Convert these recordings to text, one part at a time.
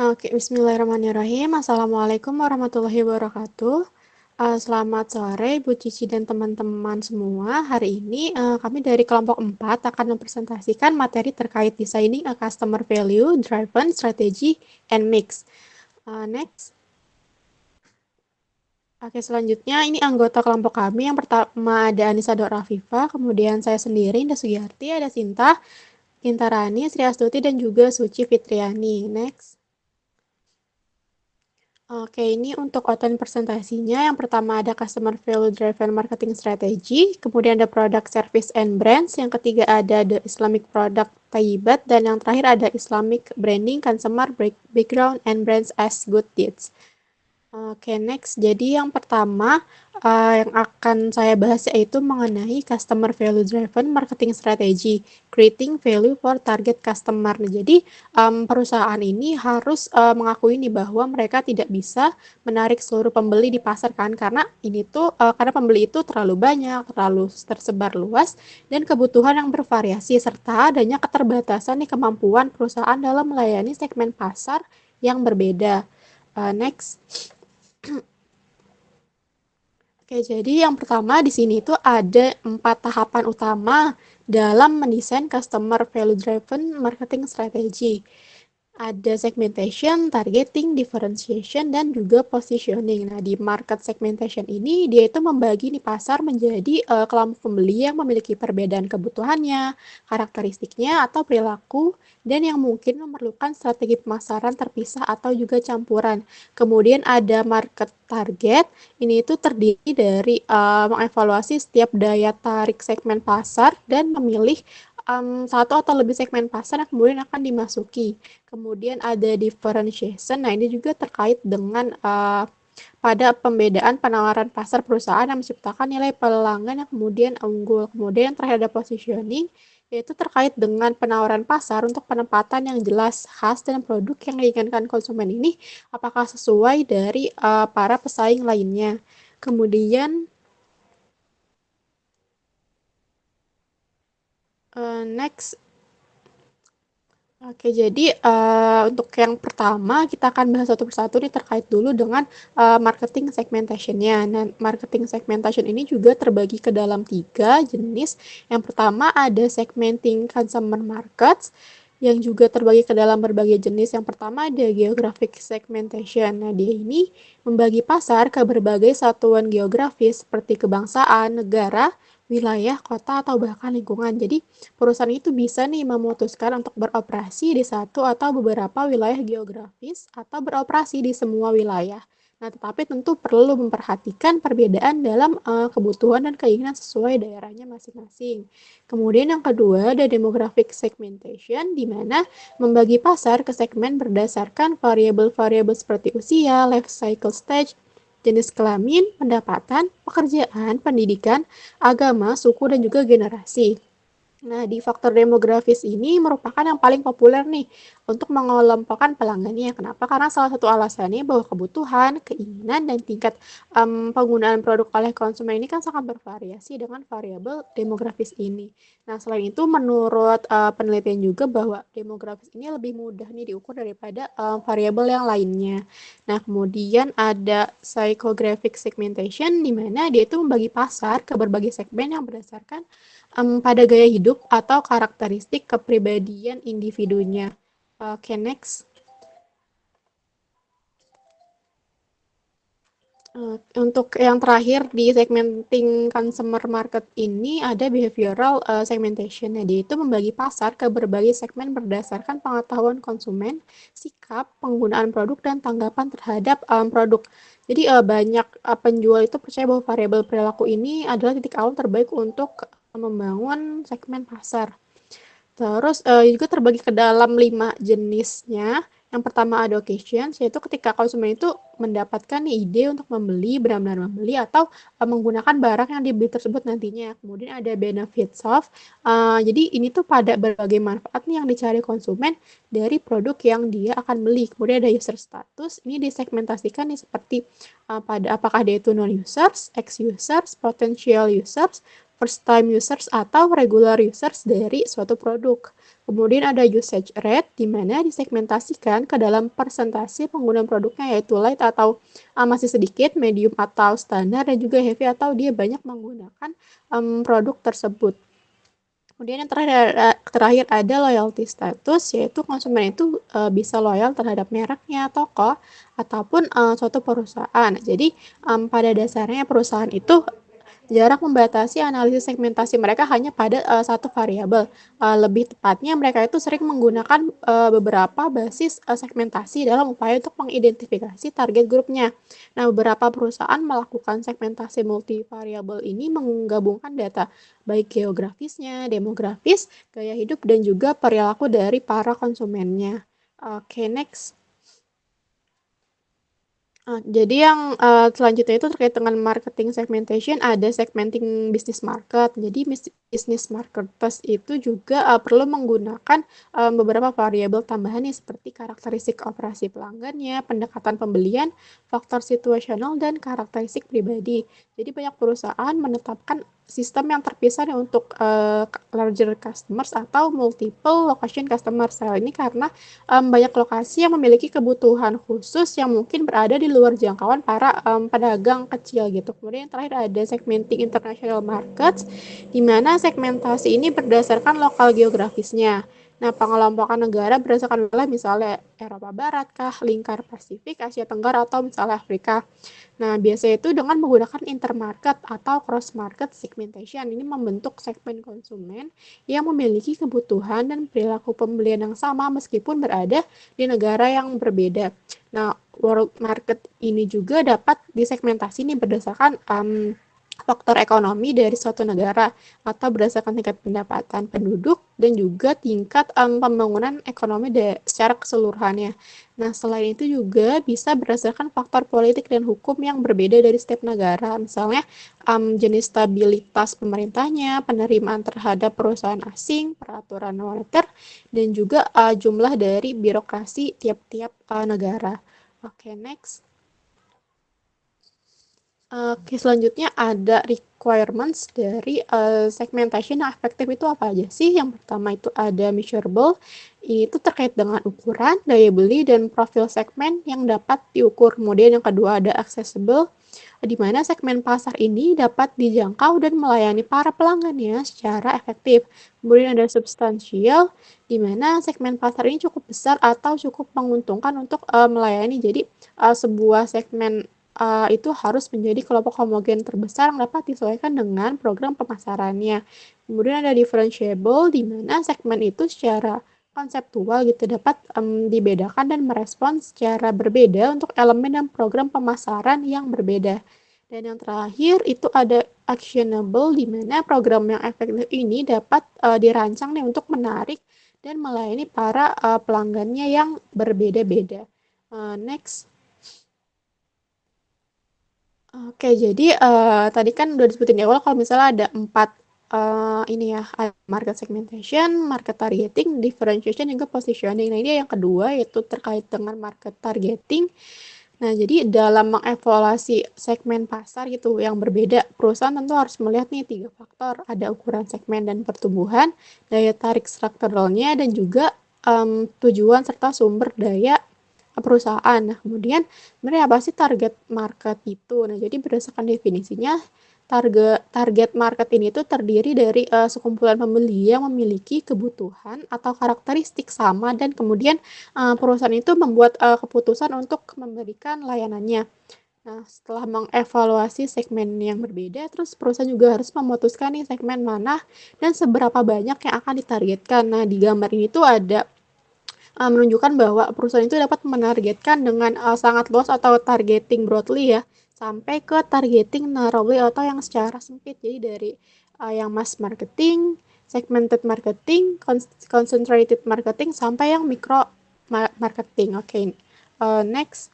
Oke, bismillahirrahmanirrahim. Assalamualaikum warahmatullahi wabarakatuh. Selamat sore, Bu Cici dan teman-teman semua. Hari ini kami dari kelompok 4 akan mempresentasikan materi terkait designing a customer value driven strategy and mix. Next. Oke, selanjutnya ini anggota kelompok kami. Yang pertama ada Anissa Dora Afifa, kemudian saya sendiri, Indah Sugiyarti, ada Sinta, Kintarani, Sri Astuti, dan juga Suci Fitriani. Next. Oke, ini untuk outline presentasinya. Yang pertama ada Customer Value Driven Marketing Strategy, kemudian ada Product Service and Brands, yang ketiga ada The Islamic Product Tayyibat, dan yang terakhir ada Islamic Branding, Consumer Background, and Brands as Good Deeds. Oke, next. Jadi yang pertama yang akan saya bahas yaitu mengenai Customer Value Driven Marketing Strategy, creating value for target customer. Nah, jadi perusahaan ini harus mengakui nih bahwa mereka tidak bisa menarik seluruh pembeli di pasar kan, karena ini tuh karena pembeli itu terlalu banyak, terlalu tersebar luas, dan kebutuhan yang bervariasi serta adanya keterbatasan nih kemampuan perusahaan dalam melayani segmen pasar yang berbeda. Next. Oke, jadi yang pertama di sini itu ada 4 tahapan utama dalam mendesain customer value driven marketing strategy. Ada segmentation, targeting, differentiation, dan juga positioning. Nah, di market segmentation ini, dia itu membagi nih pasar menjadi kelompok pembeli yang memiliki perbedaan kebutuhannya, karakteristiknya, atau perilaku, dan yang mungkin memerlukan strategi pemasaran terpisah atau juga campuran. Kemudian ada market target, ini itu terdiri dari mengevaluasi setiap daya tarik segmen pasar dan memilih satu atau lebih segmen pasar yang kemudian akan dimasuki. Kemudian ada differentiation. Nah, ini juga terkait dengan pada pembedaan penawaran pasar perusahaan yang menciptakan nilai pelanggan yang kemudian unggul. Kemudian yang terakhir ada positioning, yaitu terkait dengan penawaran pasar untuk penempatan yang jelas, khas, dan produk yang diinginkan konsumen ini apakah sesuai dari para pesaing lainnya. Kemudian next. Oke, jadi untuk yang pertama kita akan bahas satu persatu nih terkait dulu dengan marketing segmentation-nya. Nah, marketing segmentation ini juga terbagi ke dalam 3 jenis. Yang pertama ada segmenting consumer markets yang juga terbagi ke dalam berbagai jenis. Yang pertama ada geographic segmentation. Nah, dia ini membagi pasar ke berbagai satuan geografis seperti kebangsaan, negara, wilayah, kota, atau bahkan lingkungan. Jadi, perusahaan itu bisa nih memutuskan untuk beroperasi di satu atau beberapa wilayah geografis atau beroperasi di semua wilayah. Nah, tetapi tentu perlu memperhatikan perbedaan dalam kebutuhan dan keinginan sesuai daerahnya masing-masing. Kemudian yang kedua ada demographic segmentation, di mana membagi pasar ke segmen berdasarkan variabel-variabel seperti usia, life cycle stage, jenis kelamin, pendapatan, pekerjaan, pendidikan, agama, suku, dan juga generasi. Nah, di faktor demografis ini merupakan yang paling populer nih untuk mengelompokkan pelanggannya. Kenapa? Karena salah satu alasannya bahwa kebutuhan, keinginan, dan tingkat penggunaan produk oleh konsumen ini kan sangat bervariasi dengan variabel demografis ini. Nah, selain itu menurut penelitian juga bahwa demografis ini lebih mudah nih diukur daripada variabel yang lainnya. Nah, kemudian ada psychographic segmentation di mana dia itu membagi pasar ke berbagai segmen yang berdasarkan pada gaya hidup atau karakteristik kepribadian individunya. Oke, next. Untuk yang terakhir di segmenting consumer market ini ada behavioral segmentation. Nah, dia itu membagi pasar ke berbagai segmen berdasarkan pengetahuan konsumen, sikap, penggunaan produk, dan tanggapan terhadap produk. Jadi banyak penjual itu percaya bahwa variabel perilaku ini adalah titik awal terbaik untuk membangun segmen pasar. Terus juga terbagi ke dalam 5 jenisnya. Yang pertama ada occasions, yaitu ketika konsumen itu mendapatkan ide untuk membeli, benar-benar membeli, atau menggunakan barang yang dibeli tersebut nantinya. Kemudian ada benefits of, jadi ini tuh pada berbagai manfaat nih yang dicari konsumen dari produk yang dia akan beli. Kemudian ada user status, ini disegmentasikan nih seperti pada apakah dia itu non-users, ex-users, potential users, first time users atau regular users dari suatu produk. Kemudian ada usage rate, di mana disegmentasikan ke dalam persentase pengguna produknya, yaitu light atau masih sedikit, medium atau standar, dan juga heavy atau dia banyak menggunakan produk tersebut. Kemudian yang terakhir ada loyalty status, yaitu konsumen itu bisa loyal terhadap mereknya, toko, ataupun suatu perusahaan. Jadi pada dasarnya perusahaan itu jarak membatasi analisis segmentasi mereka hanya pada satu variabel. Lebih tepatnya, mereka itu sering menggunakan beberapa basis segmentasi dalam upaya untuk mengidentifikasi target grupnya. Nah, beberapa perusahaan melakukan segmentasi multivariabel ini menggabungkan data baik geografisnya, demografis, gaya hidup, dan juga perilaku dari para konsumennya. Oke, next. Jadi yang selanjutnya itu terkait dengan marketing segmentation, ada segmenting business market. Jadi business marketers itu juga perlu menggunakan beberapa variabel tambahan nih, seperti karakteristik operasi pelanggannya, pendekatan pembelian, faktor situasional, dan karakteristik pribadi. Jadi banyak perusahaan menetapkan sistem yang terpisah nih untuk larger customers atau multiple location customers. Hal ini karena banyak lokasi yang memiliki kebutuhan khusus yang mungkin berada di luar jangkauan para pedagang kecil gitu. Kemudian yang terakhir ada segmenting international markets, di mana segmentasi ini berdasarkan lokal geografisnya. Nah, pengelompokan negara berdasarkan wilayah, misalnya Eropa Barat kah, lingkar Pasifik, Asia Tenggara, atau misalnya Afrika. Nah, biasanya itu dengan menggunakan intermarket atau cross-market segmentation. Ini membentuk segmen konsumen yang memiliki kebutuhan dan perilaku pembelian yang sama meskipun berada di negara yang berbeda. Nah, world market ini juga dapat disegmentasi nih berdasarkan faktor ekonomi dari suatu negara atau berdasarkan tingkat pendapatan penduduk dan juga tingkat pembangunan ekonomi secara keseluruhannya. Nah, selain itu juga bisa berdasarkan faktor politik dan hukum yang berbeda dari setiap negara. Misalnya, jenis stabilitas pemerintahnya, penerimaan terhadap perusahaan asing, peraturan moneter, dan juga jumlah dari birokrasi tiap-tiap negara. Oke, next. Oke, selanjutnya ada requirements dari segmentation yang efektif itu apa aja sih? Yang pertama itu ada measurable, itu terkait dengan ukuran, daya beli, dan profil segmen yang dapat diukur. Kemudian yang kedua ada accessible, di mana segmen pasar ini dapat dijangkau dan melayani para pelanggannya secara efektif. Kemudian ada substansial, di mana segmen pasar ini cukup besar atau cukup menguntungkan untuk melayani. Jadi sebuah segmen itu harus menjadi kelompok homogen terbesar yang dapat disesuaikan dengan program pemasarannya. Kemudian ada differentiable, di mana segmen itu secara konseptual gitu dapat dibedakan dan merespons secara berbeda untuk elemen dan program pemasaran yang berbeda. Dan yang terakhir itu ada actionable, di mana program yang efektif ini dapat dirancang nih untuk menarik dan melayani para pelanggannya yang berbeda-beda. Next. Oke, jadi tadi kan udah disebutin di awal kalau misalnya ada 4 ini ya, ada market segmentation, market targeting, differentiation, juga positioning. Nah, ini yang kedua yaitu terkait dengan market targeting. Nah, jadi dalam mengevaluasi segmen pasar gitu yang berbeda, perusahaan tentu harus melihat nih 3 faktor, ada ukuran segmen dan pertumbuhan, daya tarik strukturalnya, dan juga tujuan serta sumber daya perusahaan. Nah, kemudian sebenarnya apa sih target market itu? Nah, jadi berdasarkan definisinya, target market ini tuh terdiri dari sekumpulan pembeli yang memiliki kebutuhan atau karakteristik sama, dan kemudian perusahaan itu membuat keputusan untuk memberikan layanannya. Nah, setelah mengevaluasi segmen yang berbeda, terus perusahaan juga harus memutuskan nih segmen mana dan seberapa banyak yang akan ditargetkan. Nah, di gambar ini tuh ada menunjukkan bahwa perusahaan itu dapat menargetkan dengan sangat luas atau targeting broadly ya, sampai ke targeting narrowly atau yang secara sempit. Jadi dari yang mass marketing, segmented marketing, concentrated marketing, sampai yang micro marketing. Oke, next.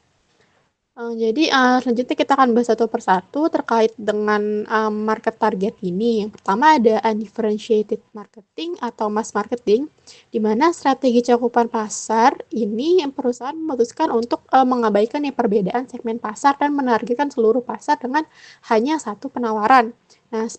Jadi selanjutnya kita akan bahas satu persatu terkait dengan market target ini. Yang pertama ada undifferentiated marketing atau mass marketing, di mana strategi cakupan pasar ini yang perusahaan memutuskan untuk mengabaikan perbedaan segmen pasar dan menargetkan seluruh pasar dengan hanya satu penawaran. Nah,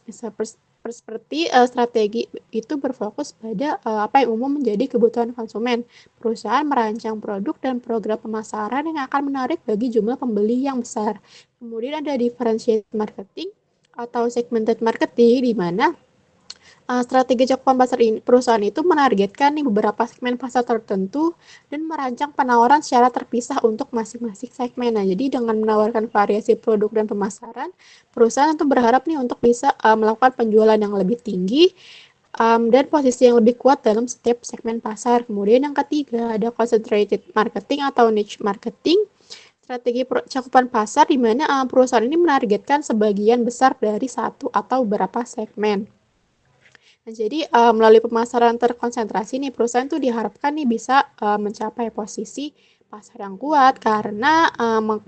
Seperti strategi itu berfokus pada apa yang umum menjadi kebutuhan konsumen. Perusahaan merancang produk dan program pemasaran yang akan menarik bagi jumlah pembeli yang besar. Kemudian ada differentiated marketing atau segmented marketing, di mana strategi cakupan pasar ini, perusahaan itu menargetkan nih beberapa segmen pasar tertentu dan merancang penawaran secara terpisah untuk masing-masing segmen. Nah, jadi dengan menawarkan variasi produk dan pemasaran, perusahaan itu berharap nih untuk bisa melakukan penjualan yang lebih tinggi dan posisi yang lebih kuat dalam setiap segmen pasar. Kemudian yang ketiga ada concentrated marketing atau niche marketing. Strategi cakupan pasar di mana perusahaan ini menargetkan sebagian besar dari satu atau beberapa segmen. Nah, jadi melalui pemasaran terkonsentrasi nih perusahaan tuh diharapkan nih bisa mencapai posisi pasar yang kuat karena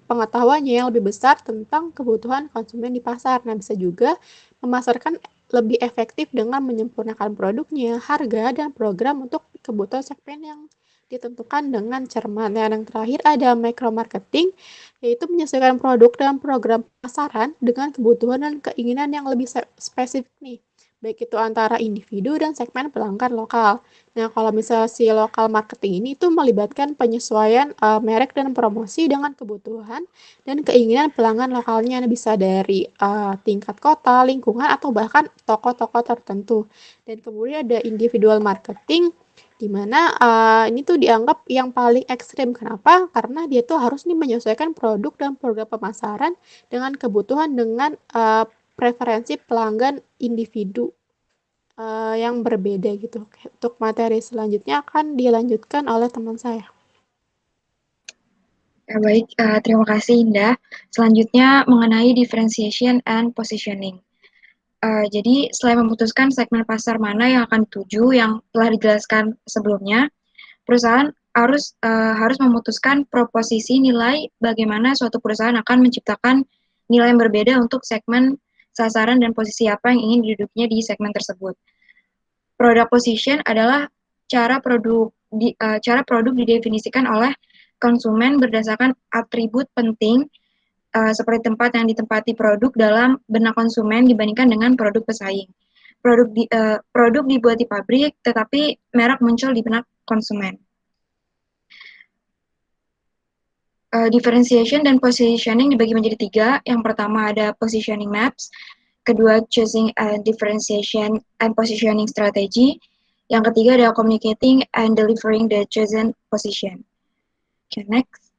pengetahuannya yang lebih besar tentang kebutuhan konsumen di pasar. Nah, bisa juga memasarkan lebih efektif dengan menyempurnakan produknya, harga, dan program untuk kebutuhan segmen yang ditentukan dengan cermat. Dan yang terakhir ada micro marketing, yaitu menyesuaikan produk dan program pemasaran dengan kebutuhan dan keinginan yang lebih spesifik nih, baik itu antara individu dan segmen pelanggan lokal. Nah, kalau misalnya si lokal marketing ini itu melibatkan penyesuaian merek dan promosi dengan kebutuhan dan keinginan pelanggan lokalnya. Nah, bisa dari tingkat kota, lingkungan, atau bahkan toko-toko tertentu. Dan kemudian ada individual marketing, di mana ini tuh dianggap yang paling ekstrim. Kenapa? Karena dia tuh harus nih menyesuaikan produk dan program pemasaran dengan kebutuhan dengan preferensi pelanggan individu yang berbeda gitu. Untuk materi selanjutnya akan dilanjutkan oleh teman saya. Baik, terima kasih Indah. Selanjutnya mengenai differentiation and positioning. Jadi selain memutuskan segmen pasar mana yang akan dituju yang telah dijelaskan sebelumnya, perusahaan harus memutuskan proposisi nilai bagaimana suatu perusahaan akan menciptakan nilai yang berbeda untuk segmen sasaran dan posisi apa yang ingin didudukinya di segmen tersebut. Product position adalah cara produk didefinisikan oleh konsumen berdasarkan atribut penting seperti tempat yang ditempati produk dalam benak konsumen dibandingkan dengan produk pesaing. Produk dibuat di pabrik, tetapi merek muncul di benak konsumen. Differentiation dan positioning dibagi menjadi 3. Yang pertama ada positioning maps, kedua choosing and differentiation and positioning strategy, yang ketiga ada communicating and delivering the chosen position. Okay, next.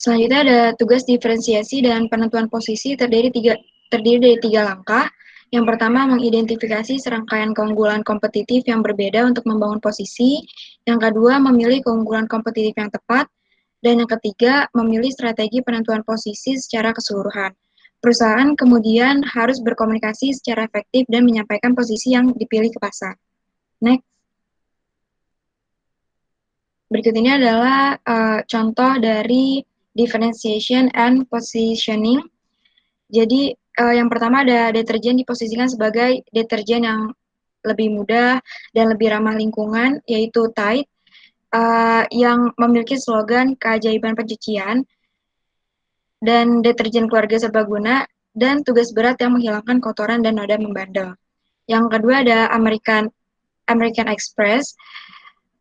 Selanjutnya ada tugas diferensiasi dan penentuan posisi terdiri dari 3 langkah. Yang pertama, mengidentifikasi serangkaian keunggulan kompetitif yang berbeda untuk membangun posisi. Yang kedua, memilih keunggulan kompetitif yang tepat. Dan yang ketiga, memilih strategi penentuan posisi secara keseluruhan. Perusahaan kemudian harus berkomunikasi secara efektif dan menyampaikan posisi yang dipilih ke pasar. Next. Berikut ini adalah contoh dari differentiation and positioning. Jadi yang pertama ada deterjen diposisikan sebagai deterjen yang lebih mudah dan lebih ramah lingkungan, yaitu Tide, yang memiliki slogan keajaiban pencucian, dan deterjen keluarga serbaguna, dan tugas berat yang menghilangkan kotoran dan noda membandel. Yang kedua ada American Express,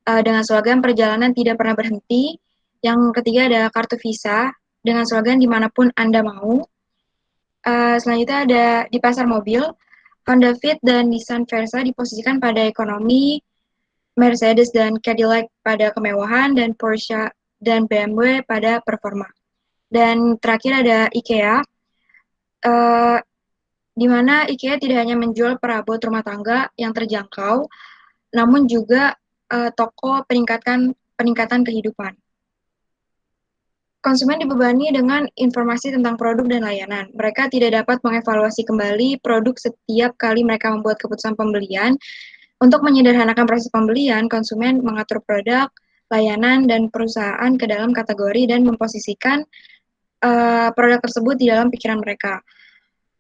dengan slogan perjalanan tidak pernah berhenti. Yang ketiga ada kartu Visa, dengan slogan dimanapun Anda mau. Selanjutnya ada di pasar mobil, Honda Fit dan Nissan Versa diposisikan pada ekonomi, Mercedes dan Cadillac pada kemewahan, dan Porsche dan BMW pada performa. Dan terakhir ada IKEA, di mana IKEA tidak hanya menjual perabot rumah tangga yang terjangkau, namun juga toko peningkatan kehidupan. Konsumen dibebani dengan informasi tentang produk dan layanan. Mereka tidak dapat mengevaluasi kembali produk setiap kali mereka membuat keputusan pembelian. Untuk menyederhanakan proses pembelian, konsumen mengatur produk, layanan, dan perusahaan ke dalam kategori dan memposisikan produk tersebut di dalam pikiran mereka.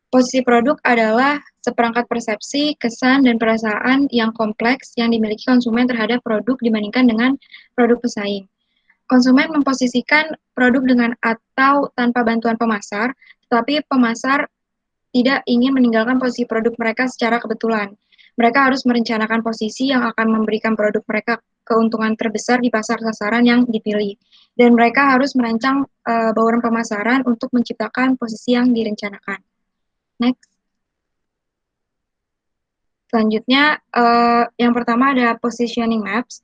Posisi produk adalah seperangkat persepsi, kesan, dan perasaan yang kompleks yang dimiliki konsumen terhadap produk dibandingkan dengan produk pesaing. Konsumen memposisikan produk dengan atau tanpa bantuan pemasar, tapi pemasar tidak ingin meninggalkan posisi produk mereka secara kebetulan. Mereka harus merencanakan posisi yang akan memberikan produk mereka keuntungan terbesar di pasar sasaran yang dipilih. Dan mereka harus merancang bauran pemasaran untuk menciptakan posisi yang direncanakan. Next. Selanjutnya, yang pertama ada positioning maps,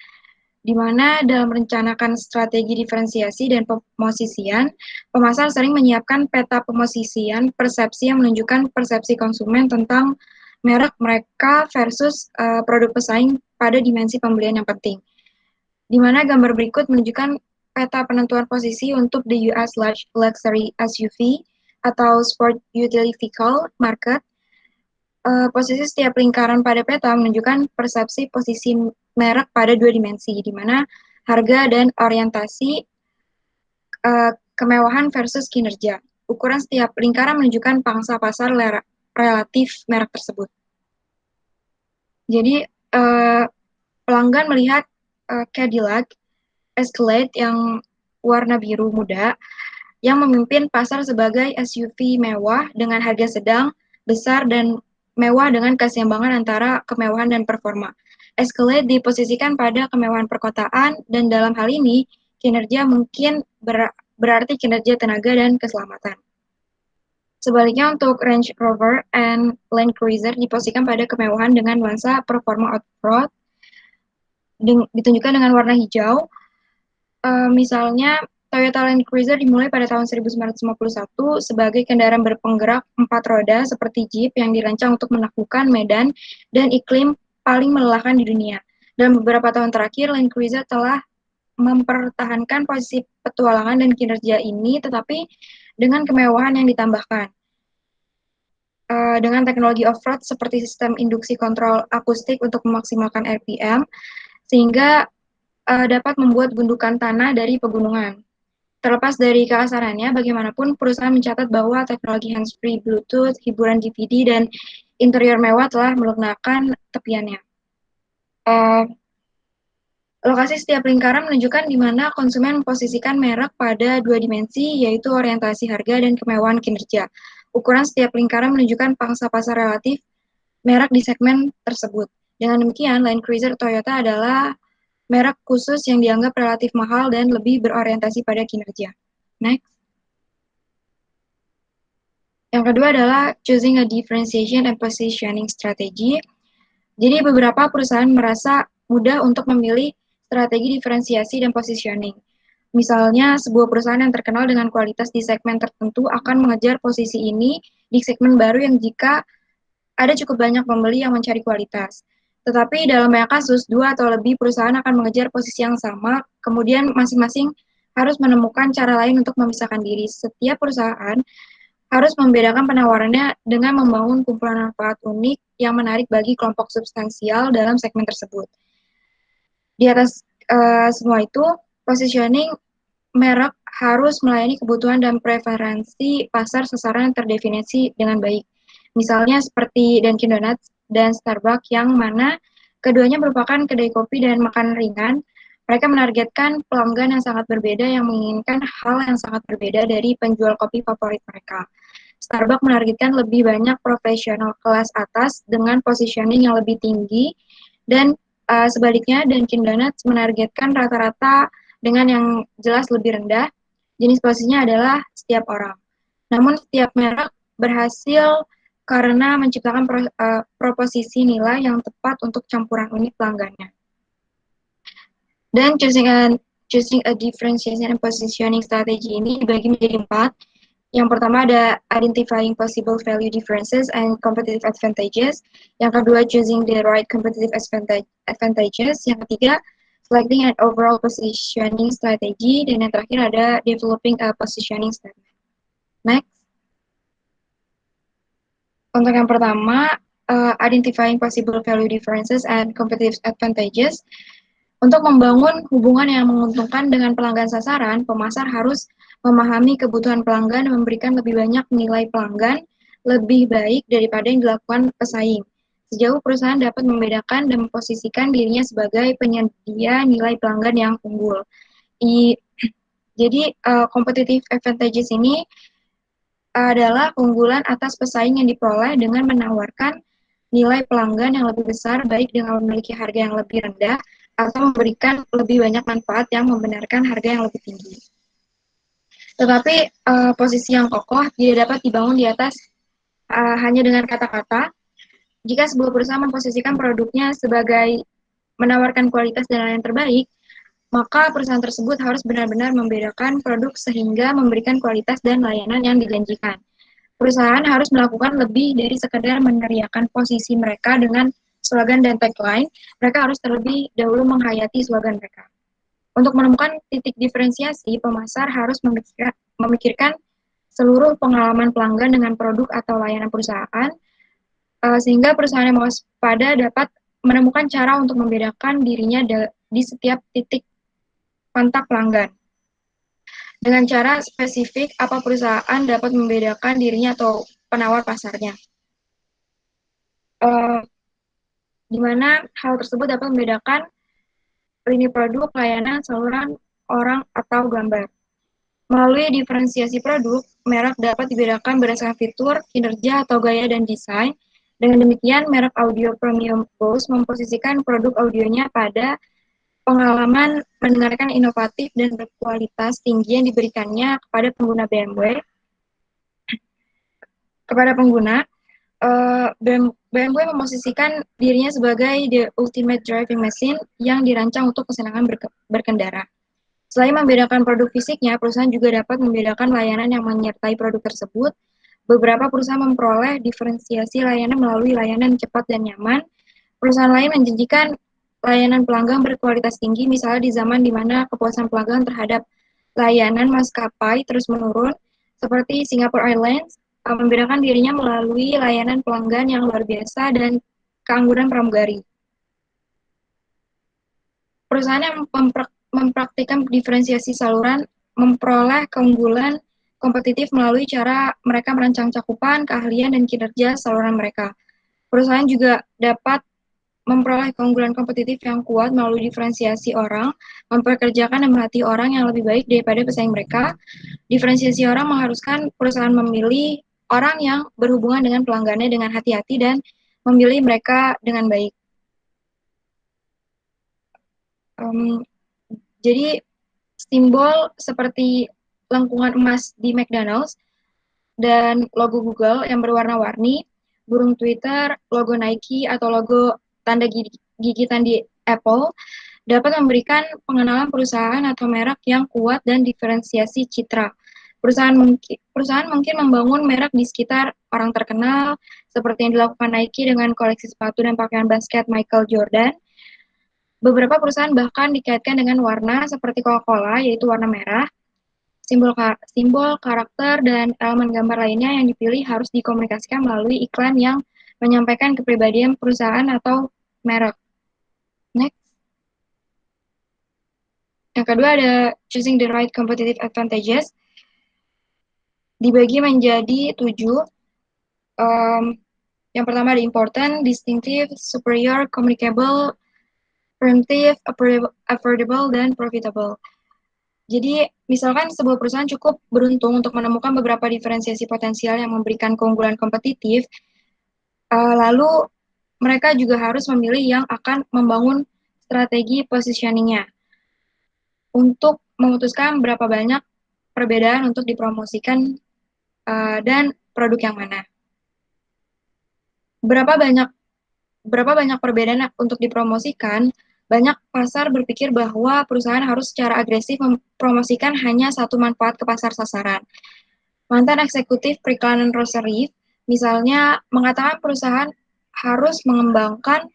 di mana dalam merencanakan strategi diferensiasi dan pemosisian, pemasar sering menyiapkan peta pemosisian persepsi yang menunjukkan persepsi konsumen tentang merek mereka versus produk pesaing pada dimensi pembelian yang penting. Di mana gambar berikut menunjukkan peta penentuan posisi untuk the US Luxury SUV atau Sport Utility Vehicle market. Posisi setiap lingkaran pada peta menunjukkan persepsi posisi merek pada dua dimensi, di mana harga dan orientasi kemewahan versus kinerja. Ukuran setiap lingkaran menunjukkan pangsa pasar relatif merek tersebut. Jadi, pelanggan melihat Cadillac Escalade yang warna biru muda yang memimpin pasar sebagai SUV mewah dengan harga sedang, besar, dan mewah dengan keseimbangan antara kemewahan dan performa. Escalade diposisikan pada kemewahan perkotaan, dan dalam hal ini, kinerja mungkin berarti kinerja tenaga dan keselamatan. Sebaliknya untuk Range Rover and Land Cruiser diposisikan pada kemewahan dengan nuansa performa off-road, ditunjukkan dengan warna hijau. Misalnya, Toyota Land Cruiser dimulai pada tahun 1951 sebagai kendaraan berpenggerak 4 roda seperti Jeep yang dirancang untuk menaklukkan medan dan iklim paling melelahkan di dunia. Dalam beberapa tahun terakhir, Land Cruiser telah mempertahankan posisi petualangan dan kinerja ini, tetapi dengan kemewahan yang ditambahkan. Dengan teknologi off-road seperti sistem induksi kontrol akustik untuk memaksimalkan RPM, sehingga dapat membuat gundukan tanah dari pegunungan. Terlepas dari keasarannya, bagaimanapun perusahaan mencatat bahwa teknologi hands-free Bluetooth, hiburan DVD, dan interior mewah telah melunakkan tepiannya. Lokasi setiap lingkaran menunjukkan di mana konsumen memposisikan merek pada dua dimensi, yaitu orientasi harga dan kemewahan kinerja. Ukuran setiap lingkaran menunjukkan pangsa pasar relatif merek di segmen tersebut. Dengan demikian, Land Cruiser Toyota adalah merek khusus yang dianggap relatif mahal dan lebih berorientasi pada kinerja. Next. Yang kedua adalah choosing a differentiation and positioning strategy. Jadi beberapa perusahaan merasa mudah untuk memilih strategi diferensiasi dan positioning. Misalnya, sebuah perusahaan yang terkenal dengan kualitas di segmen tertentu akan mengejar posisi ini di segmen baru yang jika ada cukup banyak pembeli yang mencari kualitas. Tetapi dalam banyak kasus, dua atau lebih perusahaan akan mengejar posisi yang sama, kemudian masing-masing harus menemukan cara lain untuk memisahkan diri. Setiap perusahaan harus membedakan penawarannya dengan membangun kumpulan manfaat unik yang menarik bagi kelompok substansial dalam segmen tersebut. Di atas semua itu, positioning merek harus melayani kebutuhan dan preferensi pasar sasaran yang terdefinisi dengan baik. Misalnya seperti Dunkin Donuts dan Starbucks yang mana keduanya merupakan kedai kopi dan makanan ringan. Mereka menargetkan pelanggan yang sangat berbeda yang menginginkan hal yang sangat berbeda dari penjual kopi favorit mereka. Starbucks menargetkan lebih banyak profesional kelas atas dengan positioning yang lebih tinggi, dan sebaliknya Dunkin Donuts menargetkan rata-rata dengan yang jelas lebih rendah. Jenis posisinya adalah setiap orang. Namun setiap merek berhasil karena menciptakan proposisi nilai yang tepat untuk campuran unik pelanggannya. Dan choosing a differentiation and positioning strategy ini dibagi menjadi 4. Yang pertama ada identifying possible value differences and competitive advantages. Yang kedua, choosing the right competitive advantages. Yang ketiga, selecting an overall positioning strategy. Dan yang terakhir ada developing a positioning statement. Next. Untuk yang pertama, identifying possible value differences and competitive advantages. Untuk membangun hubungan yang menguntungkan dengan pelanggan sasaran, pemasar harus memahami kebutuhan pelanggan dan memberikan lebih banyak nilai pelanggan lebih baik daripada yang dilakukan pesaing. Sejauh perusahaan dapat membedakan dan memposisikan dirinya sebagai penyedia nilai pelanggan yang unggul. Jadi, competitive advantages ini adalah keunggulan atas pesaing yang diperoleh dengan menawarkan nilai pelanggan yang lebih besar, baik dengan memiliki harga yang lebih rendah atau memberikan lebih banyak manfaat yang membenarkan harga yang lebih tinggi. Tetapi posisi yang kokoh tidak dapat dibangun di atas hanya dengan kata-kata. Jika sebuah perusahaan memposisikan produknya sebagai menawarkan kualitas dan layanan terbaik, maka perusahaan tersebut harus benar-benar membedakan produk sehingga memberikan kualitas dan layanan yang dijanjikan. Perusahaan harus melakukan lebih dari sekedar meneriakan posisi mereka dengan slogan dan tagline. Mereka harus terlebih dahulu menghayati slogan mereka. Untuk menemukan titik diferensiasi, pemasar harus memikirkan seluruh pengalaman pelanggan dengan produk atau layanan perusahaan, sehingga perusahaan yang waspada dapat menemukan cara untuk membedakan dirinya di setiap titik kontak pelanggan. Dengan cara spesifik, apa perusahaan dapat membedakan dirinya atau penawar pasarnya. Di mana hal tersebut dapat membedakan lini produk, layanan, saluran, orang, atau gambar. Melalui diferensiasi produk, merek dapat dibedakan berdasarkan fitur, kinerja, atau gaya dan desain. Dengan demikian, merek audio premium Bose memposisikan produk audionya pada pengalaman mendengarkan inovatif dan berkualitas tinggi yang diberikannya kepada pengguna BMW. BMW memposisikan dirinya sebagai the ultimate driving machine yang dirancang untuk kesenangan berkendara. Selain membedakan produk fisiknya, perusahaan juga dapat membedakan layanan yang menyertai produk tersebut. Beberapa perusahaan memperoleh diferensiasi layanan melalui layanan cepat dan nyaman. Perusahaan lain menjanjikan layanan pelanggan berkualitas tinggi, misalnya di zaman di mana kepuasan pelanggan terhadap layanan maskapai terus menurun, seperti Singapore Airlines, membedakan dirinya melalui layanan pelanggan yang luar biasa dan keanggunan pramugari. Perusahaan yang mempraktikkan diferensiasi saluran memperoleh keunggulan kompetitif melalui cara mereka merancang cakupan, keahlian, dan kinerja saluran mereka. Perusahaan juga dapat memperoleh keunggulan kompetitif yang kuat melalui diferensiasi orang, memperkerjakan dan melatih orang yang lebih baik daripada pesaing mereka. Diferensiasi orang mengharuskan perusahaan memilih orang yang berhubungan dengan pelanggannya dengan hati-hati dan memilih mereka dengan baik. Jadi simbol seperti lengkungan emas di McDonald's dan logo Google yang berwarna-warni, burung Twitter, logo Nike, atau logo tanda gigitan di Apple dapat memberikan pengenalan perusahaan atau merek yang kuat dan diferensiasi citra. Perusahaan mungkin membangun merek di sekitar orang terkenal, seperti yang dilakukan Nike dengan koleksi sepatu dan pakaian basket Michael Jordan. Beberapa perusahaan bahkan dikaitkan dengan warna seperti Coca-Cola, yaitu warna merah. Simbol, karakter, dan elemen gambar lainnya yang dipilih harus dikomunikasikan melalui iklan yang menyampaikan kepribadian perusahaan atau merek. Next. Yang kedua ada choosing the right competitive advantages. Dibagi menjadi 7. Yang pertama ada important, distinctive, superior, communicable, preemptive, affordable, dan profitable. Jadi, misalkan sebuah perusahaan cukup beruntung untuk menemukan beberapa diferensiasi potensial yang memberikan keunggulan kompetitif, lalu mereka juga harus memilih yang akan membangun strategi positioning-nya untuk memutuskan berapa banyak perbedaan untuk dipromosikan dan produk yang mana. Berapa banyak perbedaan untuk dipromosikan, banyak pasar berpikir bahwa perusahaan harus secara agresif mempromosikan hanya satu manfaat ke pasar sasaran. Mantan eksekutif periklanan Rosserif, misalnya, mengatakan perusahaan harus mengembangkan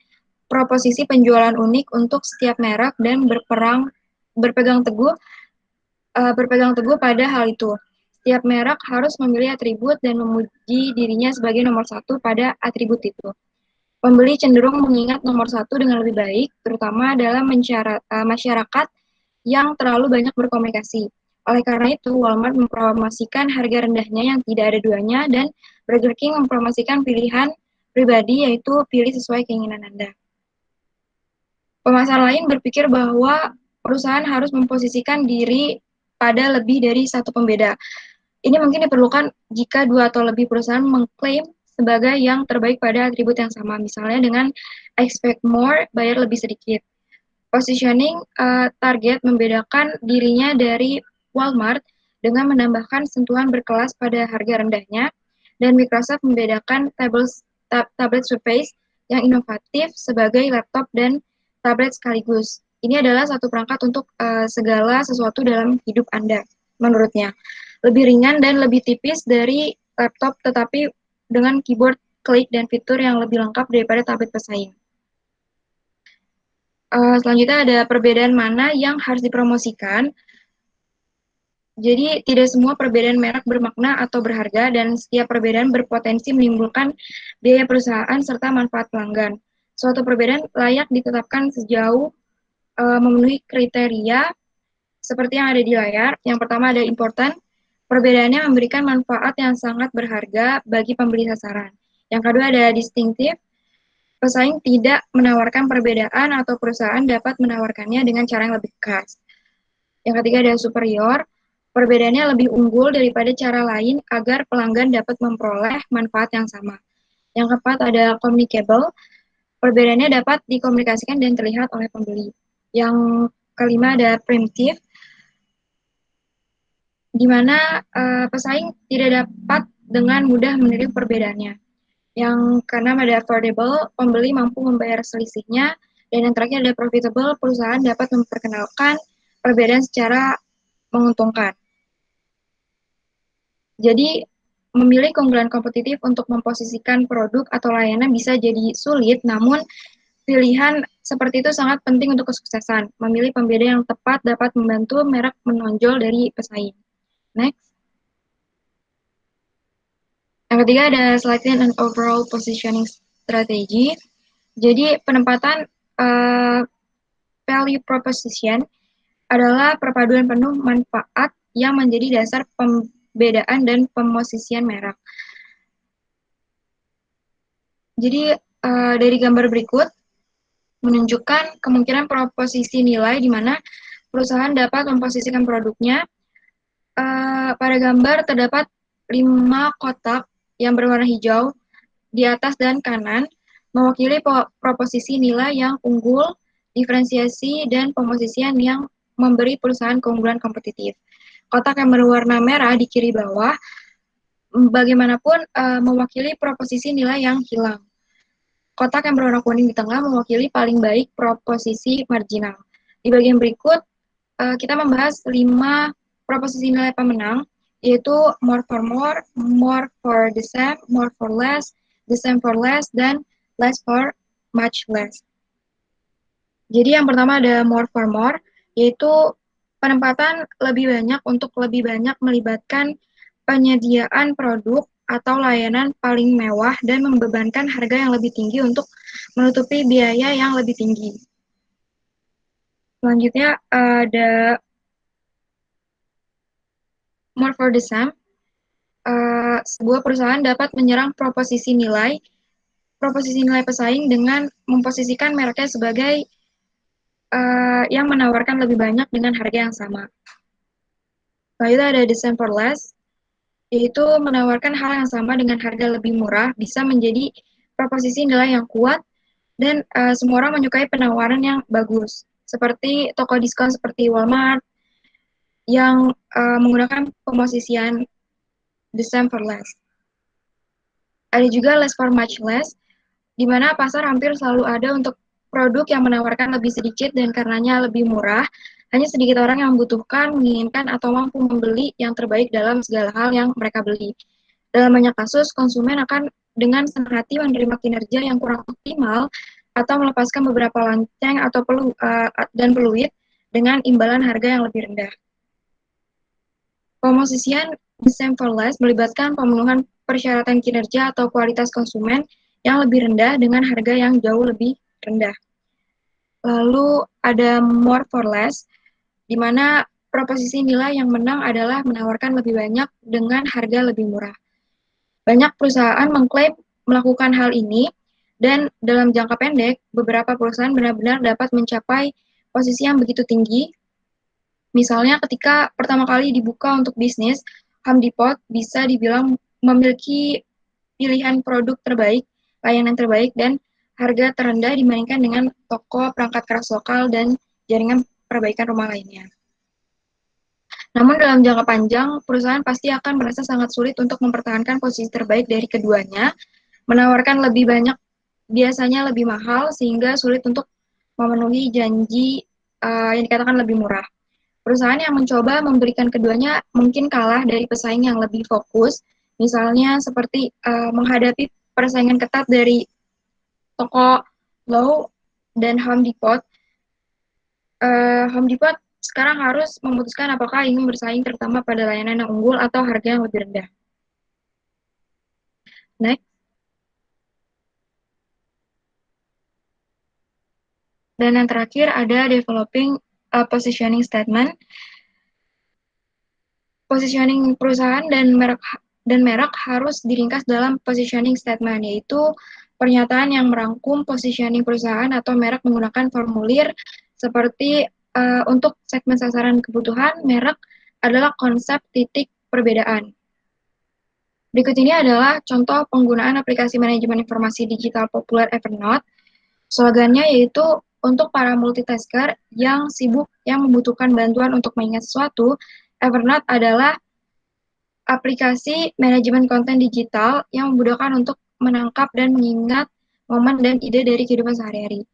proposisi penjualan unik untuk setiap merek dan berpegang teguh pada hal itu. Setiap merek harus memilih atribut dan memuji dirinya sebagai nomor satu pada atribut itu. Pembeli cenderung mengingat nomor satu dengan lebih baik, terutama dalam masyarakat yang terlalu banyak berkomunikasi. Oleh karena itu, Walmart mempromosikan harga rendahnya yang tidak ada duanya, dan Burger King mempromosikan pilihan pribadi, yaitu pilih sesuai keinginan Anda. Pemasar lain berpikir bahwa perusahaan harus memposisikan diri pada lebih dari satu pembeda. Ini mungkin diperlukan jika dua atau lebih perusahaan mengklaim sebagai yang terbaik pada atribut yang sama, misalnya dengan expect more, bayar lebih sedikit. Positioning target membedakan dirinya dari Walmart dengan menambahkan sentuhan berkelas pada harga rendahnya, dan Microsoft membedakan tablet Surface yang inovatif sebagai laptop dan tablet sekaligus. Ini adalah satu perangkat untuk segala sesuatu dalam hidup Anda, menurutnya. Lebih ringan dan lebih tipis dari laptop, tetapi dengan keyboard, klik, dan fitur yang lebih lengkap daripada tablet pesaing. Selanjutnya ada perbedaan mana yang harus dipromosikan. Jadi tidak semua perbedaan merek bermakna atau berharga, dan setiap perbedaan berpotensi menimbulkan biaya perusahaan serta manfaat pelanggan. Suatu perbedaan layak ditetapkan sejauh memenuhi kriteria seperti yang ada di layar. Yang pertama ada important. Perbedaannya memberikan manfaat yang sangat berharga bagi pembeli sasaran. Yang kedua ada distinctive. Pesaing tidak menawarkan perbedaan atau perusahaan dapat menawarkannya dengan cara yang lebih khas. Yang ketiga ada superior. Perbedaannya lebih unggul daripada cara lain agar pelanggan dapat memperoleh manfaat yang sama. Yang keempat ada communicable. Perbedaannya dapat dikomunikasikan dan terlihat oleh pembeli. Yang kelima ada primitive, di mana pesaing tidak dapat dengan mudah meniru perbedaannya. Yang keenam ada affordable, pembeli mampu membayar selisihnya. Dan yang terakhir ada profitable, perusahaan dapat memperkenalkan perbedaan secara menguntungkan. Jadi, memilih keunggulan kompetitif untuk memposisikan produk atau layanan bisa jadi sulit, namun pilihan seperti itu sangat penting untuk kesuksesan. Memilih pembeda yang tepat dapat membantu merek menonjol dari pesaing. Next. Yang ketiga ada selecting and overall positioning strategy. Jadi penempatan value proposition adalah perpaduan penuh manfaat yang menjadi dasar pembedaan dan pemosisian merek. Jadi dari gambar berikut menunjukkan kemungkinan proposisi nilai di mana perusahaan dapat memposisikan produknya. Pada gambar terdapat 5 kotak yang berwarna hijau di atas dan kanan, mewakili proposisi nilai yang unggul, diferensiasi, dan pemosisian yang memberi perusahaan keunggulan kompetitif. Kotak yang berwarna merah di kiri bawah, bagaimanapun mewakili proposisi nilai yang hilang. Kotak yang berwarna kuning di tengah mewakili paling baik proposisi marginal. Di bagian berikut, kita membahas 5 proposisi nilai pemenang, yaitu more for the same, more for less, the same for less, dan less for much less. Jadi yang pertama ada more for more, yaitu penempatan lebih banyak untuk lebih banyak melibatkan penyediaan produk atau layanan paling mewah dan membebankan harga yang lebih tinggi untuk menutupi biaya yang lebih tinggi. Selanjutnya ada more for the same. Sebuah perusahaan dapat menyerang proposisi nilai pesaing dengan memposisikan mereknya sebagai yang menawarkan lebih banyak dengan harga yang sama. Selanjutnya ada the same for less, yaitu menawarkan hal yang sama dengan harga lebih murah, bisa menjadi proposisi nilai yang kuat, dan semua orang menyukai penawaran yang bagus. Seperti toko diskon seperti Walmart, yang menggunakan pemosisian the same for less. Ada juga less for much less, di mana pasar hampir selalu ada untuk produk yang menawarkan lebih sedikit dan karenanya lebih murah. Hanya sedikit orang yang membutuhkan, menginginkan, atau mampu membeli yang terbaik dalam segala hal yang mereka beli. Dalam banyak kasus, konsumen akan dengan senang hati menerima kinerja yang kurang optimal atau melepaskan beberapa lonceng atau dan peluit dengan imbalan harga yang lebih rendah. Pemosisian the same for less melibatkan pemenuhan persyaratan kinerja atau kualitas konsumen yang lebih rendah dengan harga yang jauh lebih rendah. Lalu ada more for less, di mana proposisi nilai yang menang adalah menawarkan lebih banyak dengan harga lebih murah. Banyak perusahaan mengklaim melakukan hal ini, dan dalam jangka pendek, beberapa perusahaan benar-benar dapat mencapai posisi yang begitu tinggi. Misalnya ketika pertama kali dibuka untuk bisnis, Home Depot bisa dibilang memiliki pilihan produk terbaik, layanan terbaik, dan harga terendah dibandingkan dengan toko perangkat keras lokal dan jaringan perbaikan rumah lainnya. Namun dalam jangka panjang, perusahaan pasti akan merasa sangat sulit untuk mempertahankan posisi terbaik dari keduanya, menawarkan lebih banyak, biasanya lebih mahal, sehingga sulit untuk memenuhi janji yang dikatakan lebih murah. Perusahaan yang mencoba memberikan keduanya mungkin kalah dari pesaing yang lebih fokus, misalnya seperti menghadapi persaingan ketat dari toko Lowe's dan Home Depot. Home Depot sekarang harus memutuskan apakah ingin bersaing terutama pada layanan yang unggul atau harga yang lebih rendah. Next. Dan yang terakhir ada developing positioning statement. Positioning perusahaan dan merek harus diringkas dalam positioning statement, yaitu pernyataan yang merangkum positioning perusahaan atau merek menggunakan formulir seperti untuk segmen sasaran kebutuhan, merek adalah konsep titik perbedaan. Berikut ini adalah contoh penggunaan aplikasi manajemen informasi digital populer Evernote. Slogannya yaitu untuk para multitasker yang sibuk yang membutuhkan bantuan untuk mengingat sesuatu, Evernote adalah aplikasi manajemen konten digital yang memudahkan untuk menangkap dan mengingat momen dan ide dari kehidupan sehari-hari.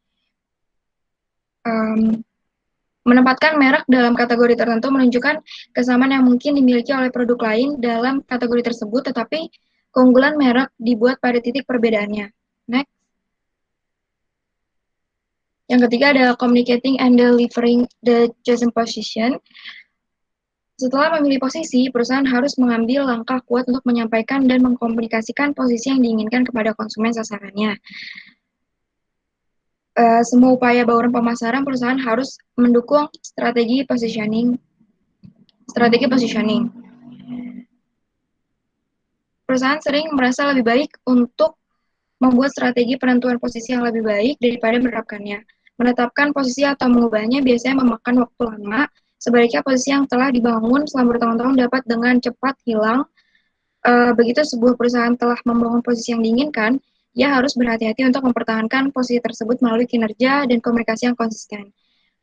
Menempatkan merek dalam kategori tertentu menunjukkan kesamaan yang mungkin dimiliki oleh produk lain dalam kategori tersebut, tetapi keunggulan merek dibuat pada titik perbedaannya. Next. Yang ketiga ada communicating and delivering the chosen position. Setelah memilih posisi, perusahaan harus mengambil langkah kuat untuk menyampaikan dan mengkomunikasikan posisi yang diinginkan kepada konsumen sasarannya. Semua upaya bauran pemasaran perusahaan harus mendukung strategi positioning. Perusahaan sering merasa lebih baik untuk membuat strategi penentuan posisi yang lebih baik daripada menerapkannya. Menetapkan posisi atau mengubahnya biasanya memakan waktu lama. Sebaliknya posisi yang telah dibangun selama bertahun-tahun dapat dengan cepat hilang. Begitu sebuah perusahaan telah membangun posisi yang diinginkan, ia harus berhati-hati untuk mempertahankan posisi tersebut melalui kinerja dan komunikasi yang konsisten.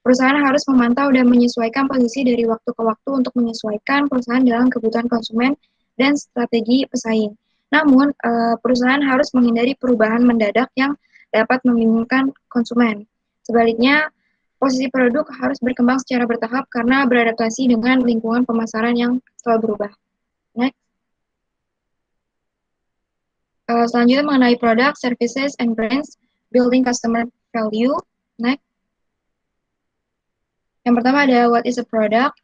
Perusahaan harus memantau dan menyesuaikan posisi dari waktu ke waktu untuk menyesuaikan perusahaan dalam kebutuhan konsumen dan strategi pesaing. Namun, perusahaan harus menghindari perubahan mendadak yang dapat membingungkan konsumen. Sebaliknya, posisi produk harus berkembang secara bertahap karena beradaptasi dengan lingkungan pemasaran yang selalu berubah. Next. Selanjutnya mengenai product, services, and brands, building customer value. Next. Yang pertama ada what is a product.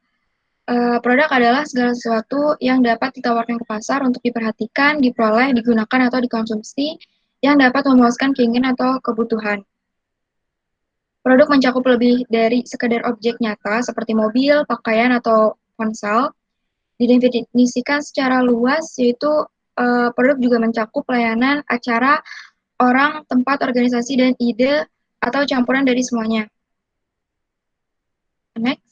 Produk adalah segala sesuatu yang dapat ditawarkan ke pasar untuk diperhatikan, diperoleh, digunakan, atau dikonsumsi yang dapat memuaskan keinginan atau kebutuhan. Produk mencakup lebih dari sekedar objek nyata seperti mobil, pakaian, atau ponsel. Didefinisikan secara luas, yaitu produk juga mencakup layanan, acara, orang, tempat, organisasi, dan ide atau campuran dari semuanya. Next.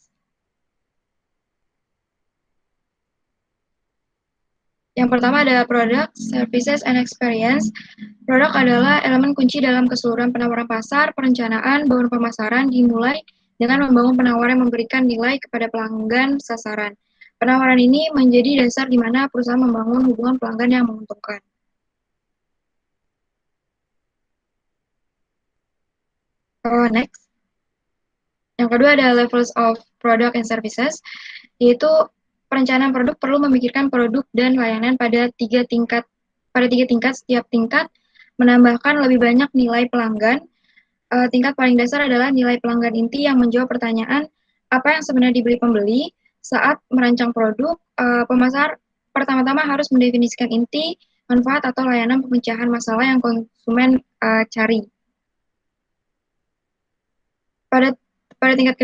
Yang pertama ada product, services, and experience. Produk adalah elemen kunci dalam keseluruhan penawaran pasar, perencanaan, bangun pemasaran dimulai dengan membangun penawaran yang memberikan nilai kepada pelanggan sasaran. Penawaran ini menjadi dasar di mana perusahaan membangun hubungan pelanggan yang menguntungkan. Next. Yang kedua ada levels of product and services, yaitu perencanaan produk perlu memikirkan produk dan layanan pada tiga tingkat. Setiap tingkat menambahkan lebih banyak nilai pelanggan. Tingkat paling dasar adalah nilai pelanggan inti yang menjawab pertanyaan apa yang sebenarnya dibeli pembeli. Saat merancang produk, pemasar pertama-tama harus mendefinisikan inti, manfaat, atau layanan pemecahan masalah yang konsumen cari. Pada tingkat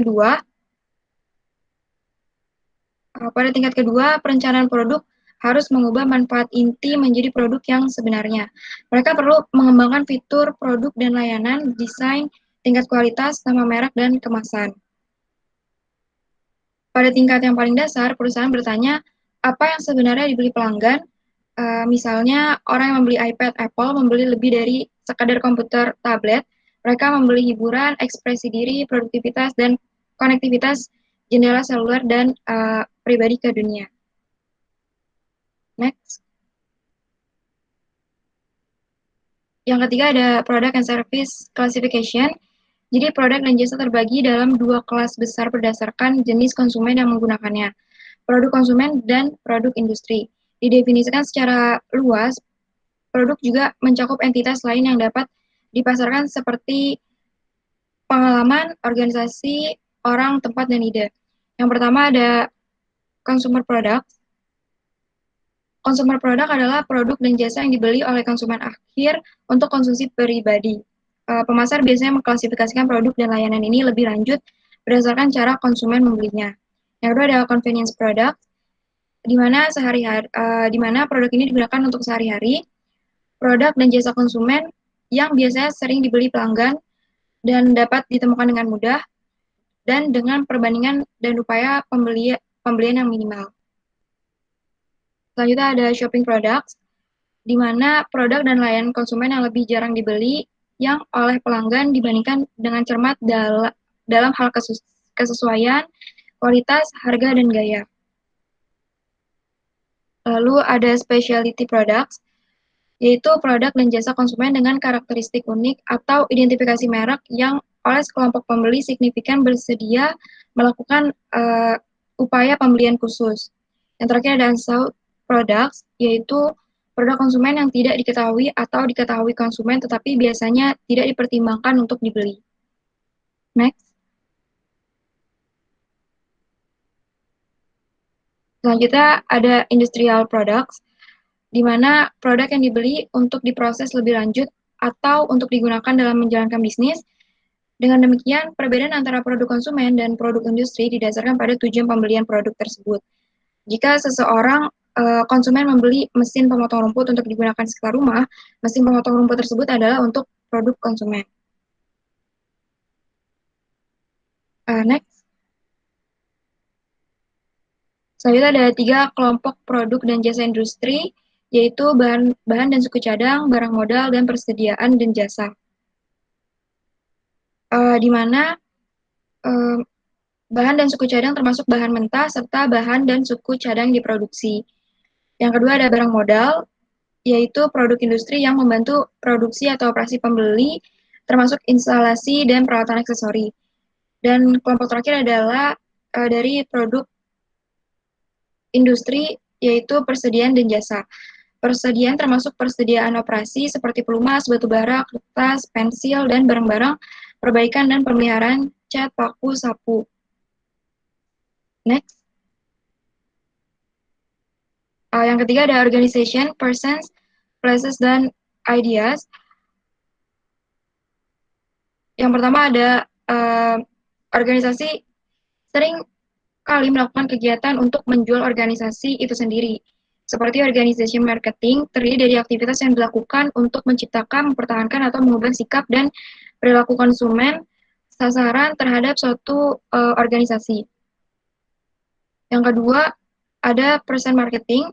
kedua, perencanaan produk harus mengubah manfaat inti menjadi produk yang sebenarnya. Mereka perlu mengembangkan fitur, produk, dan layanan, desain, tingkat kualitas, nama merek, dan kemasan. Pada tingkat yang paling dasar, perusahaan bertanya, apa yang sebenarnya dibeli pelanggan. Misalnya orang yang membeli iPad Apple membeli lebih dari sekadar komputer tablet, mereka membeli hiburan, ekspresi diri, produktivitas, dan konektivitas jendela seluler dan pribadi ke dunia. Next. Yang ketiga ada product and service classification. Jadi produk dan jasa terbagi dalam dua kelas besar berdasarkan jenis konsumen yang menggunakannya. Produk konsumen dan produk industri. Didefinisikan secara luas, produk juga mencakup entitas lain yang dapat dipasarkan seperti pengalaman, organisasi, orang, tempat, dan ide. Yang pertama ada consumer product. Consumer product adalah produk dan jasa yang dibeli oleh konsumen akhir untuk konsumsi pribadi. Pemasar biasanya mengklasifikasikan produk dan layanan ini lebih lanjut berdasarkan cara konsumen membelinya. Yang kedua ada convenience product, di mana produk ini digunakan untuk sehari-hari. Produk dan jasa konsumen yang biasanya sering dibeli pelanggan dan dapat ditemukan dengan mudah dan dengan perbandingan dan upaya pembelian yang minimal. Selanjutnya ada shopping products, di mana produk dan layanan konsumen yang lebih jarang dibeli yang oleh pelanggan dibandingkan dengan cermat dalam hal kesesuaian, kualitas, harga, dan gaya. Lalu ada specialty products, yaitu produk dan jasa konsumen dengan karakteristik unik atau identifikasi merek yang oleh sekelompok pembeli signifikan bersedia melakukan upaya pembelian khusus. Yang terakhir ada unsold products, yaitu produk konsumen yang tidak diketahui atau diketahui konsumen tetapi biasanya tidak dipertimbangkan untuk dibeli. Next. Selanjutnya ada industrial products, di mana produk yang dibeli untuk diproses lebih lanjut atau untuk digunakan dalam menjalankan bisnis. Dengan demikian, perbedaan antara produk konsumen dan produk industri didasarkan pada tujuan pembelian produk tersebut. Jika seseorang konsumen membeli mesin pemotong rumput untuk digunakan di sekitar rumah, mesin pemotong rumput tersebut adalah untuk produk konsumen. Next. Selanjutnya ada 3 kelompok produk dan jasa industri, yaitu bahan dan suku cadang, barang modal, dan persediaan dan jasa. Di mana bahan dan suku cadang termasuk bahan mentah serta bahan dan suku cadang diproduksi. Yang kedua ada barang modal, yaitu produk industri yang membantu produksi atau operasi pembeli, termasuk instalasi dan peralatan aksesori. Dan kelompok terakhir adalah dari produk industri, yaitu persediaan dan jasa. Persediaan termasuk persediaan operasi seperti pelumas, batu bara, kertas, pensil, dan barang-barang perbaikan dan pemeliharaan cat, paku, sapu. Next. Yang ketiga ada organization, persons, places, dan ideas. Yang pertama ada organisasi sering kali melakukan kegiatan untuk menjual organisasi itu sendiri. Seperti organization marketing, terdiri dari aktivitas yang dilakukan untuk menciptakan, mempertahankan, atau mengubah sikap dan perilaku konsumen sasaran terhadap suatu organisasi. Yang kedua, ada person marketing,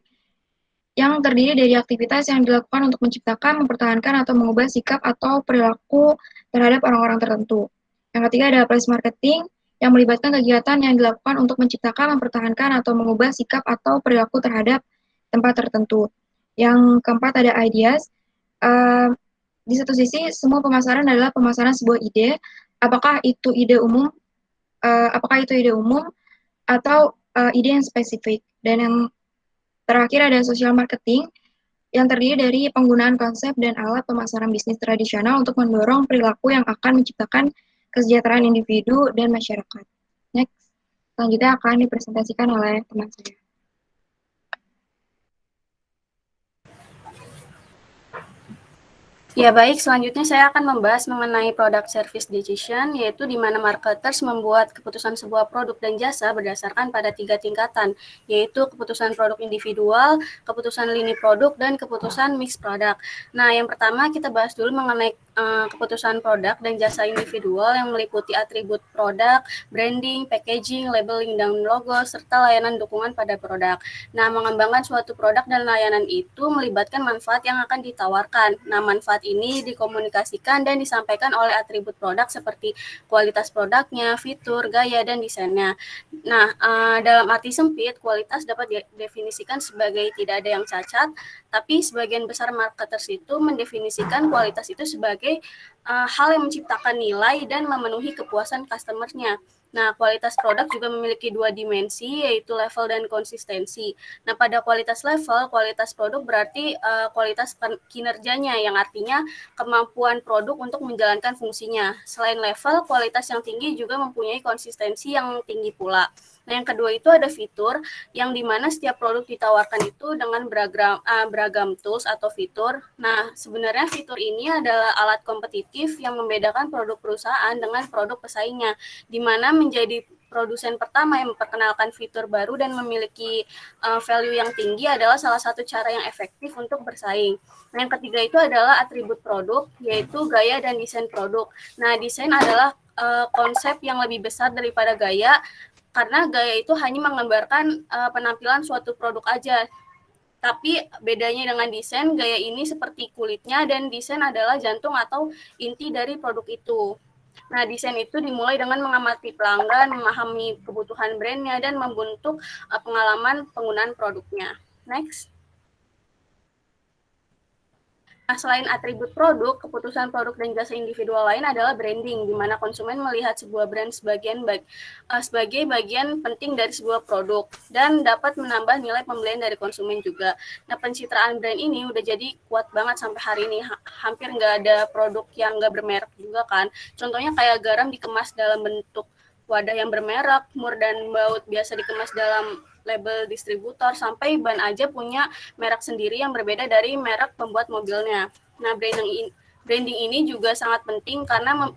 yang terdiri dari aktivitas yang dilakukan untuk menciptakan, mempertahankan, atau mengubah sikap atau perilaku terhadap orang-orang tertentu. Yang ketiga ada place marketing, yang melibatkan kegiatan yang dilakukan untuk menciptakan, mempertahankan, atau mengubah sikap atau perilaku terhadap tempat tertentu. Yang keempat ada ideas. Di satu sisi, semua pemasaran adalah pemasaran sebuah ide. Apakah itu ide umum atau ide yang spesifik. Dan yang terakhir ada social marketing, yang terdiri dari penggunaan konsep dan alat pemasaran bisnis tradisional untuk mendorong perilaku yang akan menciptakan kesejahteraan individu dan masyarakat. Next, selanjutnya akan dipresentasikan oleh teman saya. Ya baik, selanjutnya saya akan membahas mengenai product service decision, yaitu di mana marketers membuat keputusan sebuah produk dan jasa berdasarkan pada 3 tingkatan, yaitu keputusan produk individual, keputusan lini produk, dan keputusan mix product. Nah, yang pertama kita bahas dulu mengenai keputusan produk dan jasa individual yang meliputi atribut produk, branding, packaging, labeling, dan logo, serta layanan dukungan pada produk. Nah, mengembangkan suatu produk dan layanan itu melibatkan manfaat yang akan ditawarkan. Nah, manfaat ini dikomunikasikan dan disampaikan oleh atribut produk seperti kualitas produknya, fitur, gaya, dan desainnya. Nah, dalam arti sempit, kualitas dapat didefinisikan sebagai tidak ada yang cacat, tapi sebagian besar marketers itu mendefinisikan kualitas itu sebagai hal yang menciptakan nilai dan memenuhi kepuasan customer-nya. Nah, kualitas produk juga memiliki dua dimensi, yaitu level dan konsistensi. Nah, pada kualitas level, kualitas produk berarti kualitas kinerjanya, yang artinya kemampuan produk untuk menjalankan fungsinya. Selain level, kualitas yang tinggi juga mempunyai konsistensi yang tinggi pula. Nah, yang kedua itu ada fitur, yang dimana setiap produk ditawarkan itu dengan beragam tools atau fitur. Nah, sebenarnya fitur ini adalah alat kompetitif yang membedakan produk perusahaan dengan produk pesaingnya, di mana menjadi produsen pertama yang memperkenalkan fitur baru dan memiliki value yang tinggi adalah salah satu cara yang efektif untuk bersaing. Nah, yang ketiga itu adalah atribut produk, yaitu gaya dan desain produk. Nah, desain adalah konsep yang lebih besar daripada gaya, karena gaya itu hanya menggambarkan penampilan suatu produk aja. Tapi bedanya dengan desain, gaya ini seperti kulitnya dan desain adalah jantung atau inti dari produk itu. Nah, desain itu dimulai dengan mengamati pelanggan, memahami kebutuhan brandnya, dan membentuk pengalaman penggunaan produknya. Next. Nah, selain atribut produk, keputusan produk dan jasa individual lain adalah branding, di mana konsumen melihat sebuah brand sebagai bagian penting dari sebuah produk dan dapat menambah nilai pembelian dari konsumen juga. Nah, pencitraan brand ini udah jadi kuat banget sampai hari ini. Hampir nggak ada produk yang nggak bermerek juga kan. Contohnya kayak garam dikemas dalam bentuk wadah yang bermerek, mur dan baut biasa dikemas dalam label distributor, sampai ban aja punya merek sendiri yang berbeda dari merek pembuat mobilnya. Nah, branding ini juga sangat penting karena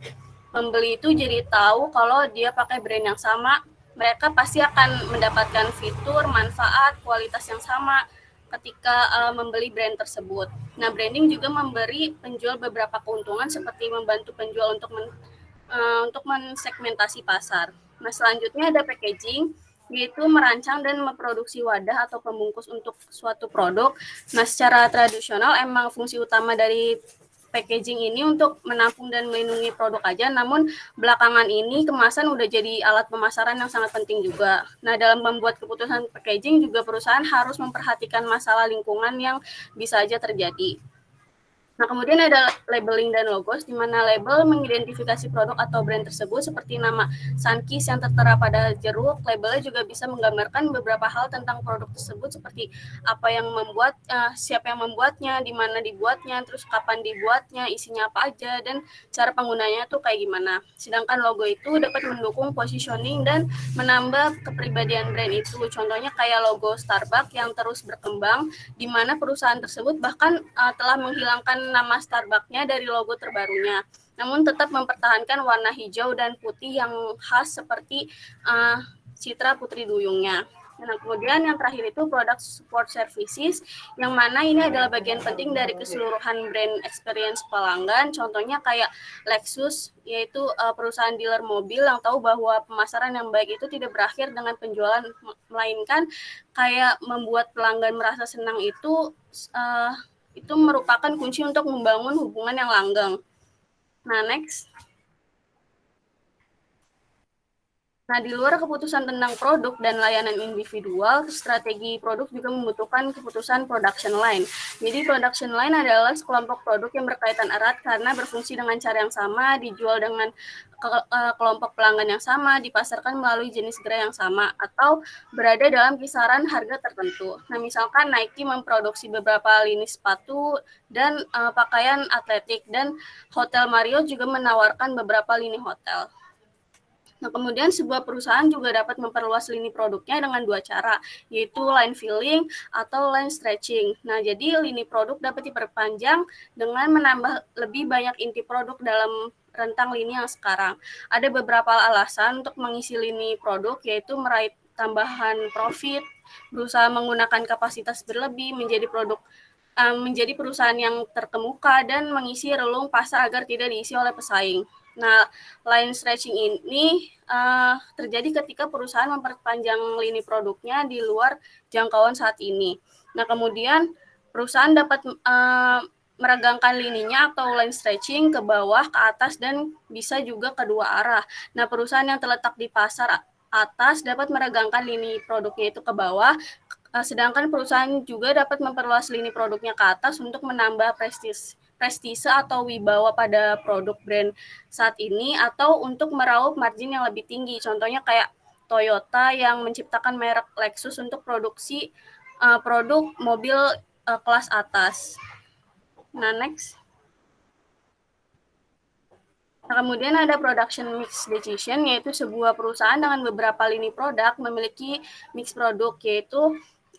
pembeli itu jadi tahu kalau dia pakai brand yang sama, mereka pasti akan mendapatkan fitur, manfaat, kualitas yang sama ketika membeli brand tersebut. Nah, branding juga memberi penjual beberapa keuntungan seperti membantu penjual untuk mensegmentasi pasar. Nah, selanjutnya ada packaging, yaitu merancang dan memproduksi wadah atau pembungkus untuk suatu produk. Nah, secara tradisional emang fungsi utama dari packaging ini untuk menampung dan melindungi produk aja, namun belakangan ini kemasan udah jadi alat pemasaran yang sangat penting juga. Nah, dalam membuat keputusan packaging juga perusahaan harus memperhatikan masalah lingkungan yang bisa aja terjadi. Nah, kemudian ada labeling dan logos, di mana label mengidentifikasi produk atau brand tersebut seperti nama Sunkist yang tertera pada jeruk. Labelnya juga bisa menggambarkan beberapa hal tentang produk tersebut seperti apa yang membuat, siapa yang membuatnya, di mana dibuatnya, terus kapan dibuatnya, isinya apa aja, dan cara penggunanya tuh kayak gimana. Sedangkan logo itu dapat mendukung positioning dan menambah kepribadian brand itu. Contohnya kayak logo Starbucks yang terus berkembang, di mana perusahaan tersebut bahkan telah menghilangkan nama Starbucks-nya dari logo terbarunya, namun tetap mempertahankan warna hijau dan putih yang khas seperti citra putri duyungnya. Nah, kemudian yang terakhir itu product support services, yang mana ini adalah bagian penting dari keseluruhan brand experience pelanggan. Contohnya kayak Lexus, yaitu perusahaan dealer mobil yang tahu bahwa pemasaran yang baik itu tidak berakhir dengan penjualan, melainkan kayak membuat pelanggan merasa senang itu merupakan kunci untuk membangun hubungan yang langgeng. Nah, next. Nah, di luar keputusan tentang produk dan layanan individual, strategi produk juga membutuhkan keputusan production line. Jadi, production line adalah sekelompok produk yang berkaitan erat karena berfungsi dengan cara yang sama, dijual dengan kelompok pelanggan yang sama, dipasarkan melalui jenis gerai yang sama, atau berada dalam kisaran harga tertentu. Nah, misalkan Nike memproduksi beberapa lini sepatu dan pakaian atletik, dan Hotel Marriott juga menawarkan beberapa lini hotel. Nah, kemudian sebuah perusahaan juga dapat memperluas lini produknya dengan dua cara, yaitu line filling atau line stretching. Nah, jadi lini produk dapat diperpanjang dengan menambah lebih banyak inti produk dalam rentang lini yang sekarang. Ada beberapa alasan untuk mengisi lini produk, yaitu meraih tambahan profit, berusaha menggunakan kapasitas berlebih, menjadi produk menjadi perusahaan yang terkemuka dan mengisi relung pasar agar tidak diisi oleh pesaing. Nah, line stretching ini terjadi ketika perusahaan memperpanjang lini produknya di luar jangkauan saat ini. Nah, kemudian perusahaan dapat meregangkan lininya atau line stretching ke bawah, ke atas, dan bisa juga kedua arah. Nah, perusahaan yang terletak di pasar atas dapat meregangkan lini produknya itu ke bawah, sedangkan perusahaan juga dapat memperluas lini produknya ke atas untuk menambah prestise atau wibawa pada produk brand saat ini, atau untuk meraup margin yang lebih tinggi. Contohnya kayak Toyota yang menciptakan merek Lexus untuk produksi produk mobil kelas atas. Nah, next. Nah, kemudian ada production mix decision, yaitu sebuah perusahaan dengan beberapa lini produk memiliki mix produk, yaitu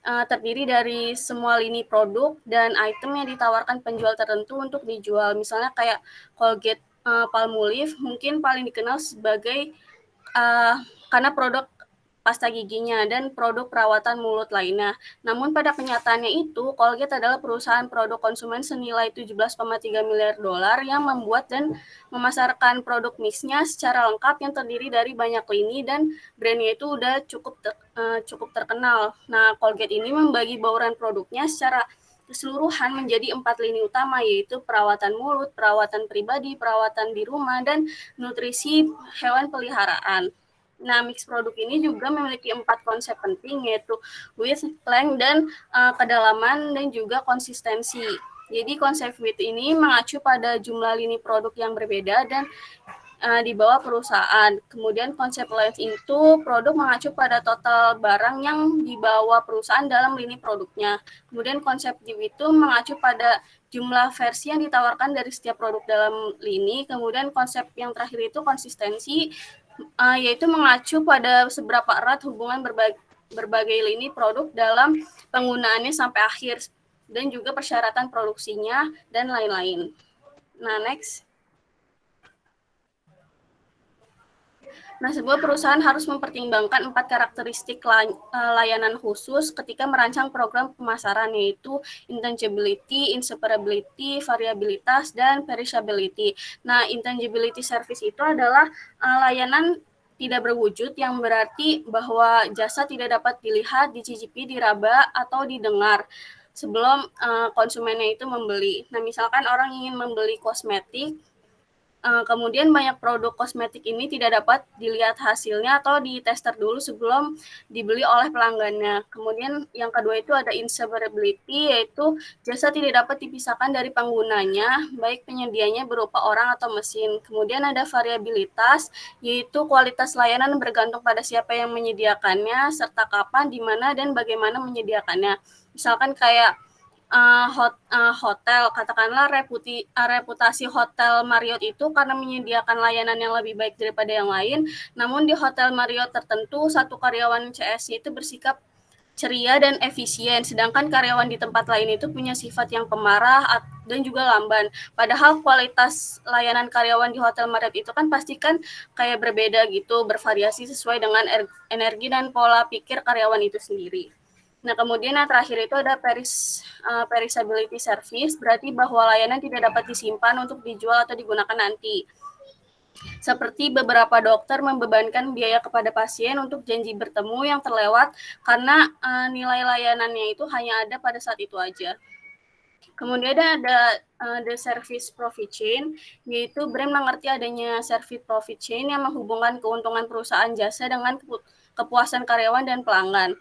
terdiri dari semua lini produk dan item yang ditawarkan penjual tertentu untuk dijual. Misalnya kayak Colgate Palmolive mungkin paling dikenal sebagai karena produk pasta giginya dan produk perawatan mulut lainnya. Namun pada kenyataannya itu, Colgate adalah perusahaan produk konsumen senilai 17,3 miliar dolar yang membuat dan memasarkan produk mixnya secara lengkap yang terdiri dari banyak lini dan brandnya itu udah cukup terkenal. Nah, Colgate ini membagi bauran produknya secara keseluruhan menjadi 4 lini utama, yaitu perawatan mulut, perawatan pribadi, perawatan di rumah, dan nutrisi hewan peliharaan. Nah, mix produk ini juga memiliki 4 konsep penting, yaitu width, length, dan kedalaman, dan juga konsistensi. Jadi konsep width ini mengacu pada jumlah lini produk yang berbeda dan di bawah perusahaan. Kemudian konsep length itu produk mengacu pada total barang yang dibawa perusahaan dalam lini produknya. Kemudian konsep width itu mengacu pada jumlah versi yang ditawarkan dari setiap produk dalam lini. Kemudian konsep yang terakhir itu konsistensi, yaitu mengacu pada seberapa erat hubungan berbagai lini produk dalam penggunaannya sampai akhir, dan juga persyaratan produksinya, dan lain-lain. Nah, next. Nah, sebuah perusahaan harus mempertimbangkan 4 karakteristik layanan khusus ketika merancang program pemasaran, yaitu intangibility, inseparability, variabilitas, dan perishability. Nah, intangibility service itu adalah layanan tidak berwujud, yang berarti bahwa jasa tidak dapat dilihat, dicicipi, diraba, atau didengar sebelum konsumennya itu membeli. Nah, misalkan orang ingin membeli kosmetik, kemudian banyak produk kosmetik ini tidak dapat dilihat hasilnya atau ditester dulu sebelum dibeli oleh pelanggannya. Kemudian yang kedua itu ada inseparability, yaitu jasa tidak dapat dipisahkan dari penggunanya, baik penyedianya berupa orang atau mesin. Kemudian ada variabilitas, yaitu kualitas layanan bergantung pada siapa yang menyediakannya, serta kapan, di mana, dan bagaimana menyediakannya. Misalkan kayak hotel, katakanlah reputasi Hotel Marriott itu karena menyediakan layanan yang lebih baik daripada yang lain, namun di Hotel Marriott tertentu satu karyawan CS itu bersikap ceria dan efisien, sedangkan karyawan di tempat lain itu punya sifat yang pemarah dan juga lamban. Padahal kualitas layanan karyawan di Hotel Marriott itu kan pasti kan kayak berbeda gitu, bervariasi sesuai dengan energi dan pola pikir karyawan itu sendiri. Nah, kemudian yang terakhir itu ada perishability service, berarti bahwa layanan tidak dapat disimpan untuk dijual atau digunakan nanti. Seperti beberapa dokter membebankan biaya kepada pasien untuk janji bertemu yang terlewat karena nilai layanannya itu hanya ada pada saat itu aja. Kemudian ada the service profit chain, yaitu brand mengerti adanya service profit chain yang menghubungkan keuntungan perusahaan jasa dengan kepuasan karyawan dan pelanggan.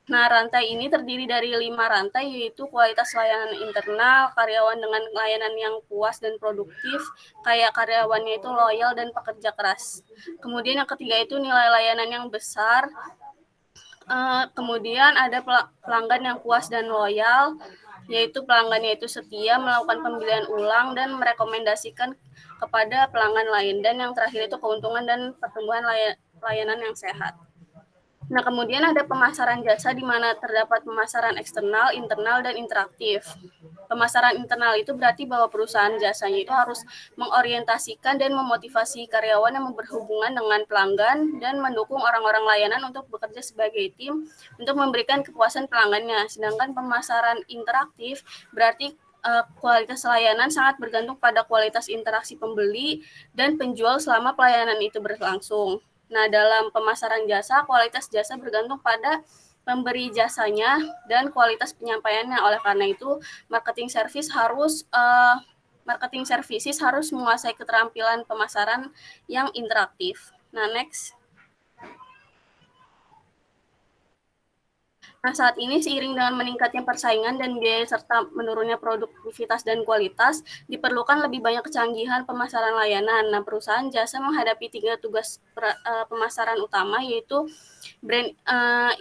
Nah, rantai ini terdiri dari 5 rantai, yaitu kualitas layanan internal, karyawan dengan layanan yang puas dan produktif, kayak karyawannya itu loyal dan pekerja keras. Kemudian yang ketiga itu nilai layanan yang besar. Kemudian ada pelanggan yang puas dan loyal, yaitu pelanggannya itu setia, melakukan pembelian ulang, dan merekomendasikan kepada pelanggan lain. Dan yang terakhir itu keuntungan dan pertumbuhan layanan yang sehat. Nah, kemudian ada pemasaran jasa di mana terdapat pemasaran eksternal, internal, dan interaktif. Pemasaran internal itu berarti bahwa perusahaan jasanya itu harus mengorientasikan dan memotivasi karyawan yang berhubungan dengan pelanggan dan mendukung orang-orang layanan untuk bekerja sebagai tim untuk memberikan kepuasan pelanggannya. Sedangkan pemasaran interaktif berarti kualitas layanan sangat bergantung pada kualitas interaksi pembeli dan penjual selama pelayanan itu berlangsung. Nah, dalam pemasaran jasa, kualitas jasa bergantung pada pemberi jasanya dan kualitas penyampaiannya. Oleh karena itu, marketing services harus menguasai keterampilan pemasaran yang interaktif. Nah, next. Nah, saat ini seiring dengan meningkatnya persaingan dan biaya serta menurunnya produktivitas dan kualitas, diperlukan lebih banyak kecanggihan pemasaran layanan. Nah, perusahaan jasa menghadapi 3 tugas pemasaran utama, yaitu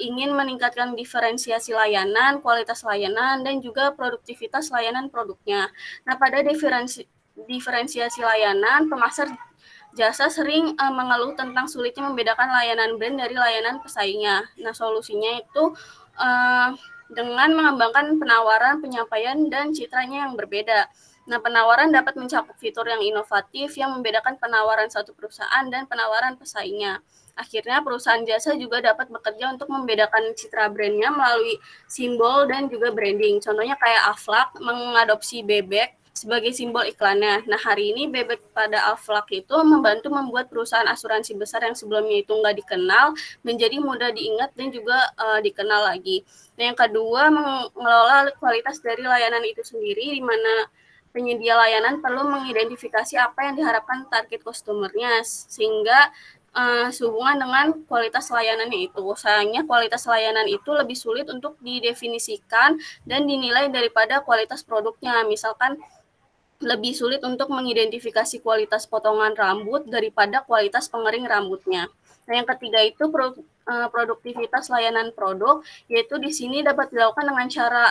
ingin meningkatkan diferensiasi layanan, kualitas layanan, dan juga produktivitas layanan produknya. Nah, pada diferensiasi layanan, pemasar jasa sering mengeluh tentang sulitnya membedakan layanan brand dari layanan pesaingnya. Nah, solusinya itu dengan mengembangkan penawaran, penyampaian, dan citranya yang berbeda. Nah, penawaran dapat mencakup fitur yang inovatif yang membedakan penawaran satu perusahaan dan penawaran pesaingnya. Akhirnya, perusahaan jasa juga dapat bekerja untuk membedakan citra brandnya melalui simbol dan juga branding. Contohnya kayak Aflac mengadopsi bebek sebagai simbol iklannya. Nah, hari ini bebek pada Aflac itu membantu membuat perusahaan asuransi besar yang sebelumnya itu nggak dikenal menjadi mudah diingat dan juga dikenal lagi. Nah, yang kedua, mengelola kualitas dari layanan itu sendiri, di mana penyedia layanan perlu mengidentifikasi apa yang diharapkan target customer-nya, sehingga sehubungan dengan kualitas layanannya itu. Sayangnya kualitas layanan itu lebih sulit untuk didefinisikan dan dinilai daripada kualitas produknya. Misalkan lebih sulit untuk mengidentifikasi kualitas potongan rambut daripada kualitas pengering rambutnya. Nah, yang ketiga itu produktivitas layanan produk, yaitu di sini dapat dilakukan dengan cara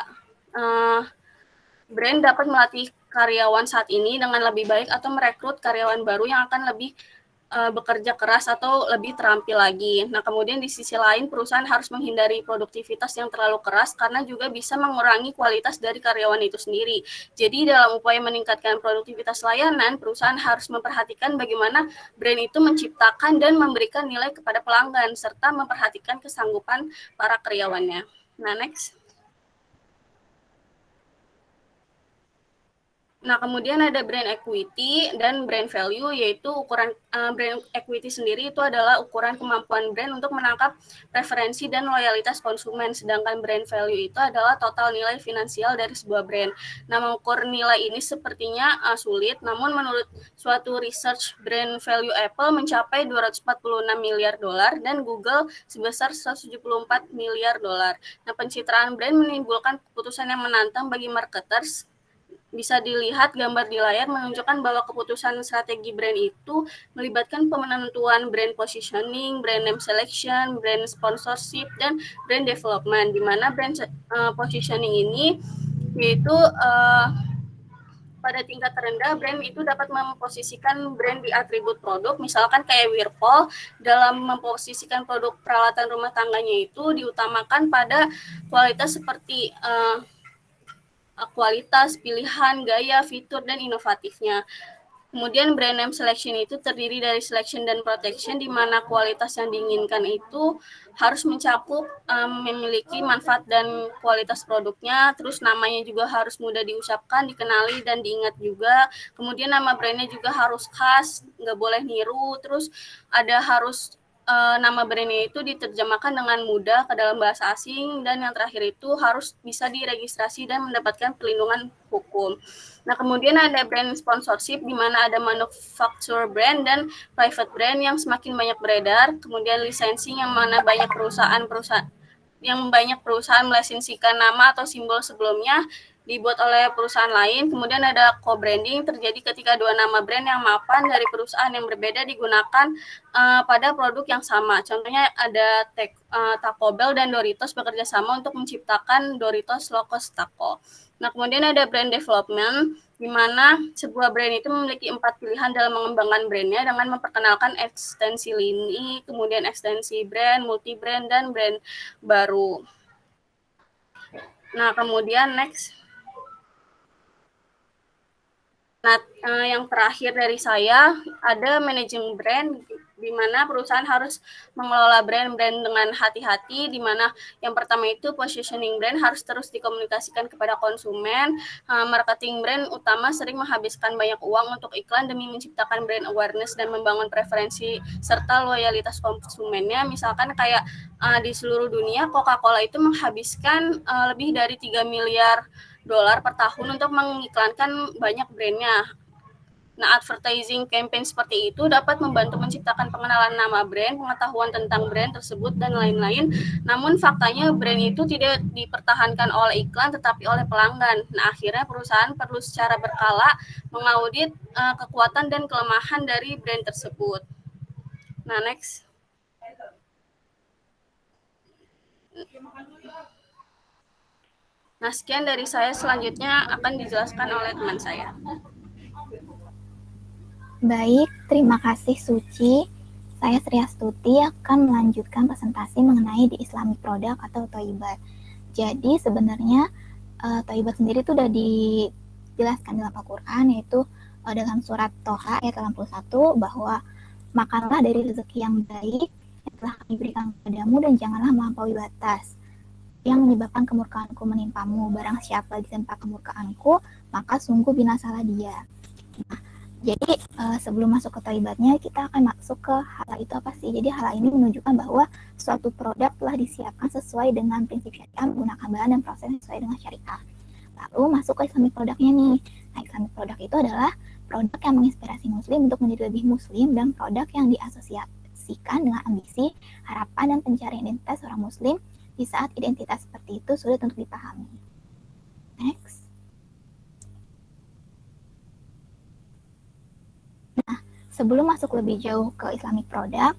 brand dapat melatih karyawan saat ini dengan lebih baik atau merekrut karyawan baru yang akan lebih bekerja keras atau lebih terampil lagi. Nah, kemudian di sisi lain perusahaan harus menghindari produktivitas yang terlalu keras karena juga bisa mengurangi kualitas dari karyawan itu sendiri. Jadi dalam upaya meningkatkan produktivitas layanan, perusahaan harus memperhatikan bagaimana brand itu menciptakan dan memberikan nilai kepada pelanggan serta memperhatikan kesanggupan para karyawannya. Nah, next. Nah, kemudian ada brand equity dan brand value, yaitu ukuran brand equity sendiri itu adalah ukuran kemampuan brand untuk menangkap preferensi dan loyalitas konsumen, sedangkan brand value itu adalah total nilai finansial dari sebuah brand. Nah, mengukur nilai ini sepertinya sulit, namun menurut suatu research, brand value Apple mencapai 246 miliar dolar dan Google sebesar 174 miliar dolar. Nah, pencitraan brand menimbulkan keputusan yang menantang bagi marketers. Bisa dilihat gambar di layar menunjukkan bahwa keputusan strategi brand itu melibatkan penentuan brand positioning, brand name selection, brand sponsorship, dan brand development, di mana brand positioning ini yaitu pada tingkat terendah, brand itu dapat memposisikan brand di atribut produk, misalkan kayak Whirlpool, dalam memposisikan produk peralatan rumah tangganya itu diutamakan pada kualitas seperti kualitas, pilihan, gaya, fitur, dan inovatifnya. Kemudian brand name selection itu terdiri dari selection dan protection, di mana kualitas yang diinginkan itu harus mencakup memiliki manfaat dan kualitas produknya, terus namanya juga harus mudah diucapkan, dikenali, dan diingat juga. Kemudian nama brandnya juga harus khas, nggak boleh niru, terus ada harus nama brandnya itu diterjemahkan dengan mudah ke dalam bahasa asing, dan yang terakhir itu harus bisa diregistrasi dan mendapatkan perlindungan hukum. Nah, kemudian ada brand sponsorship, di mana ada manufacturer brand dan private brand yang semakin banyak beredar. Kemudian licensing, yang mana banyak perusahaan melisensikan nama atau simbol sebelumnya dibuat oleh perusahaan lain. Kemudian ada co-branding, terjadi ketika dua nama brand yang mapan dari perusahaan yang berbeda digunakan pada produk yang sama. Contohnya ada Taco Bell dan Doritos bekerja sama untuk menciptakan Doritos Locos Taco. Nah, kemudian ada brand development, di mana sebuah brand itu memiliki 4 pilihan dalam mengembangkan brandnya dengan memperkenalkan ekstensi lini, kemudian ekstensi brand, multi brand, dan brand baru. Nah, kemudian next. Nah, yang terakhir dari saya ada managing brand, di mana perusahaan harus mengelola brand-brand dengan hati-hati, di mana yang pertama itu positioning brand harus terus dikomunikasikan kepada konsumen. Marketing brand utama sering menghabiskan banyak uang untuk iklan demi menciptakan brand awareness dan membangun preferensi serta loyalitas konsumennya. Misalkan kayak di seluruh dunia Coca-Cola itu menghabiskan lebih dari 3 miliar dolar per tahun untuk mengiklankan banyak brandnya. Nah, advertising campaign seperti itu dapat membantu menciptakan pengenalan nama brand, pengetahuan tentang brand tersebut, dan lain-lain. Namun faktanya brand itu tidak dipertahankan oleh iklan, tetapi oleh pelanggan. Nah, akhirnya perusahaan perlu secara berkala mengaudit kekuatan dan kelemahan dari brand tersebut. Nah, next. Nah, sekian dari saya. Selanjutnya akan dijelaskan oleh teman saya. Baik, terima kasih Suci. Saya Sri Astuti akan melanjutkan presentasi mengenai di Islamic Product atau Thayyibat. Jadi sebenarnya Thayyibat sendiri itu sudah dijelaskan dalam Al-Quran, yaitu dalam surat Toha ayat 81 bahwa makanlah dari rezeki yang baik yang telah kami berikan kepadamu dan janganlah melampaui batas yang menyebabkan kemurkaanku menimpamu. Barang siapa ditimpa kemurkaanku, maka sungguh binasalah dia. Nah, jadi sebelum masuk ke thayyibatnya, kita akan masuk ke halal itu apa sih. Jadi halal ini menunjukkan bahwa suatu produk telah disiapkan sesuai dengan prinsip syariah, menggunakan bahan dan proses sesuai dengan syariah. Lalu masuk ke Islamic produknya nih. Nah, Islamic produk itu adalah produk yang menginspirasi muslim untuk menjadi lebih muslim dan produk yang diasosiasikan dengan ambisi, harapan, dan pencarian identitas seorang muslim di saat identitas seperti itu sulit untuk dipahami. Next. Nah, sebelum masuk lebih jauh ke Islamic product,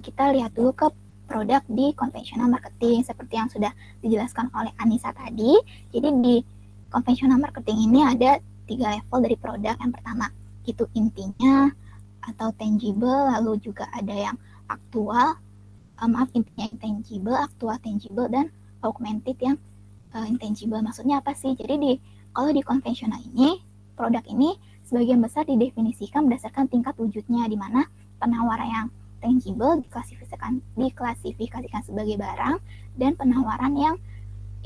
kita lihat dulu ke produk di konvensional marketing seperti yang sudah dijelaskan oleh Anissa tadi. Jadi di konvensional marketing ini ada 3 level dari produk. Yang pertama itu intinya atau tangible, lalu juga ada yang aktual, intinya intangible, aktual tangible, dan augmented yang intangible. Maksudnya apa sih? Jadi kalau di konvensional ini, produk ini sebagian besar didefinisikan berdasarkan tingkat wujudnya, di mana penawaran yang tangible diklasifikasikan sebagai barang, dan penawaran yang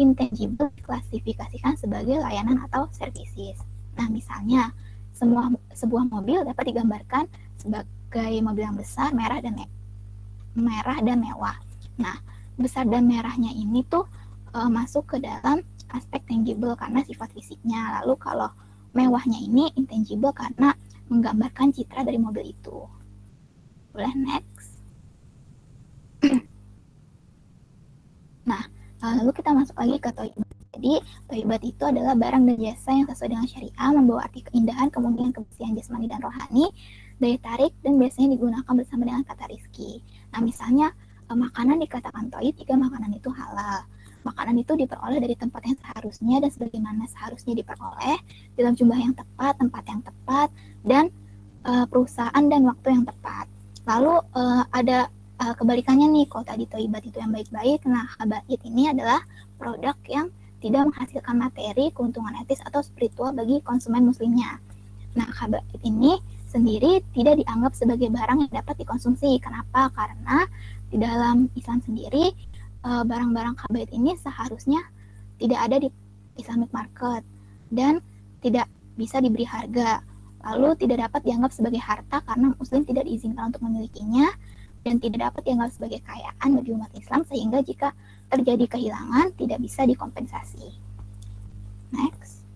intangible diklasifikasikan sebagai layanan atau services. Nah, misalnya sebuah mobil dapat digambarkan sebagai mobil yang besar, merah dan mewah. Nah, besar dan merahnya ini tuh masuk ke dalam aspek tangible karena sifat fisiknya. Lalu kalau mewahnya ini intangible karena menggambarkan citra dari mobil itu. Boleh next. Nah, lalu kita masuk lagi ke thayyibat. Jadi, thayyibat itu adalah barang dan jasa yang sesuai dengan syariah, membawa arti keindahan, kemungkinan kebersihan jasmani dan rohani, daya tarik, dan biasanya digunakan bersama dengan kata rizki. Nah, misalnya makanan dikatakan thayyib jika makanan itu halal. Makanan itu diperoleh dari tempat yang seharusnya dan sebagaimana seharusnya diperoleh, dalam jumlah yang tepat, tempat yang tepat, dan perusahaan dan waktu yang tepat. Lalu ada kebalikannya nih, kalau tadi thayyibat itu yang baik-baik, nah khaba'ith ini adalah produk yang tidak menghasilkan materi, keuntungan etis atau spiritual bagi konsumen muslimnya. Nah, khaba'ith ini sendiri tidak dianggap sebagai barang yang dapat dikonsumsi. Kenapa? Karena di dalam Islam sendiri barang-barang khaba'ith ini seharusnya tidak ada di Islamic market dan tidak bisa diberi harga. Lalu tidak dapat dianggap sebagai harta karena muslim tidak diizinkan untuk memilikinya, dan tidak dapat dianggap sebagai kekayaan bagi umat Islam, sehingga jika terjadi kehilangan tidak bisa dikompensasi. Next.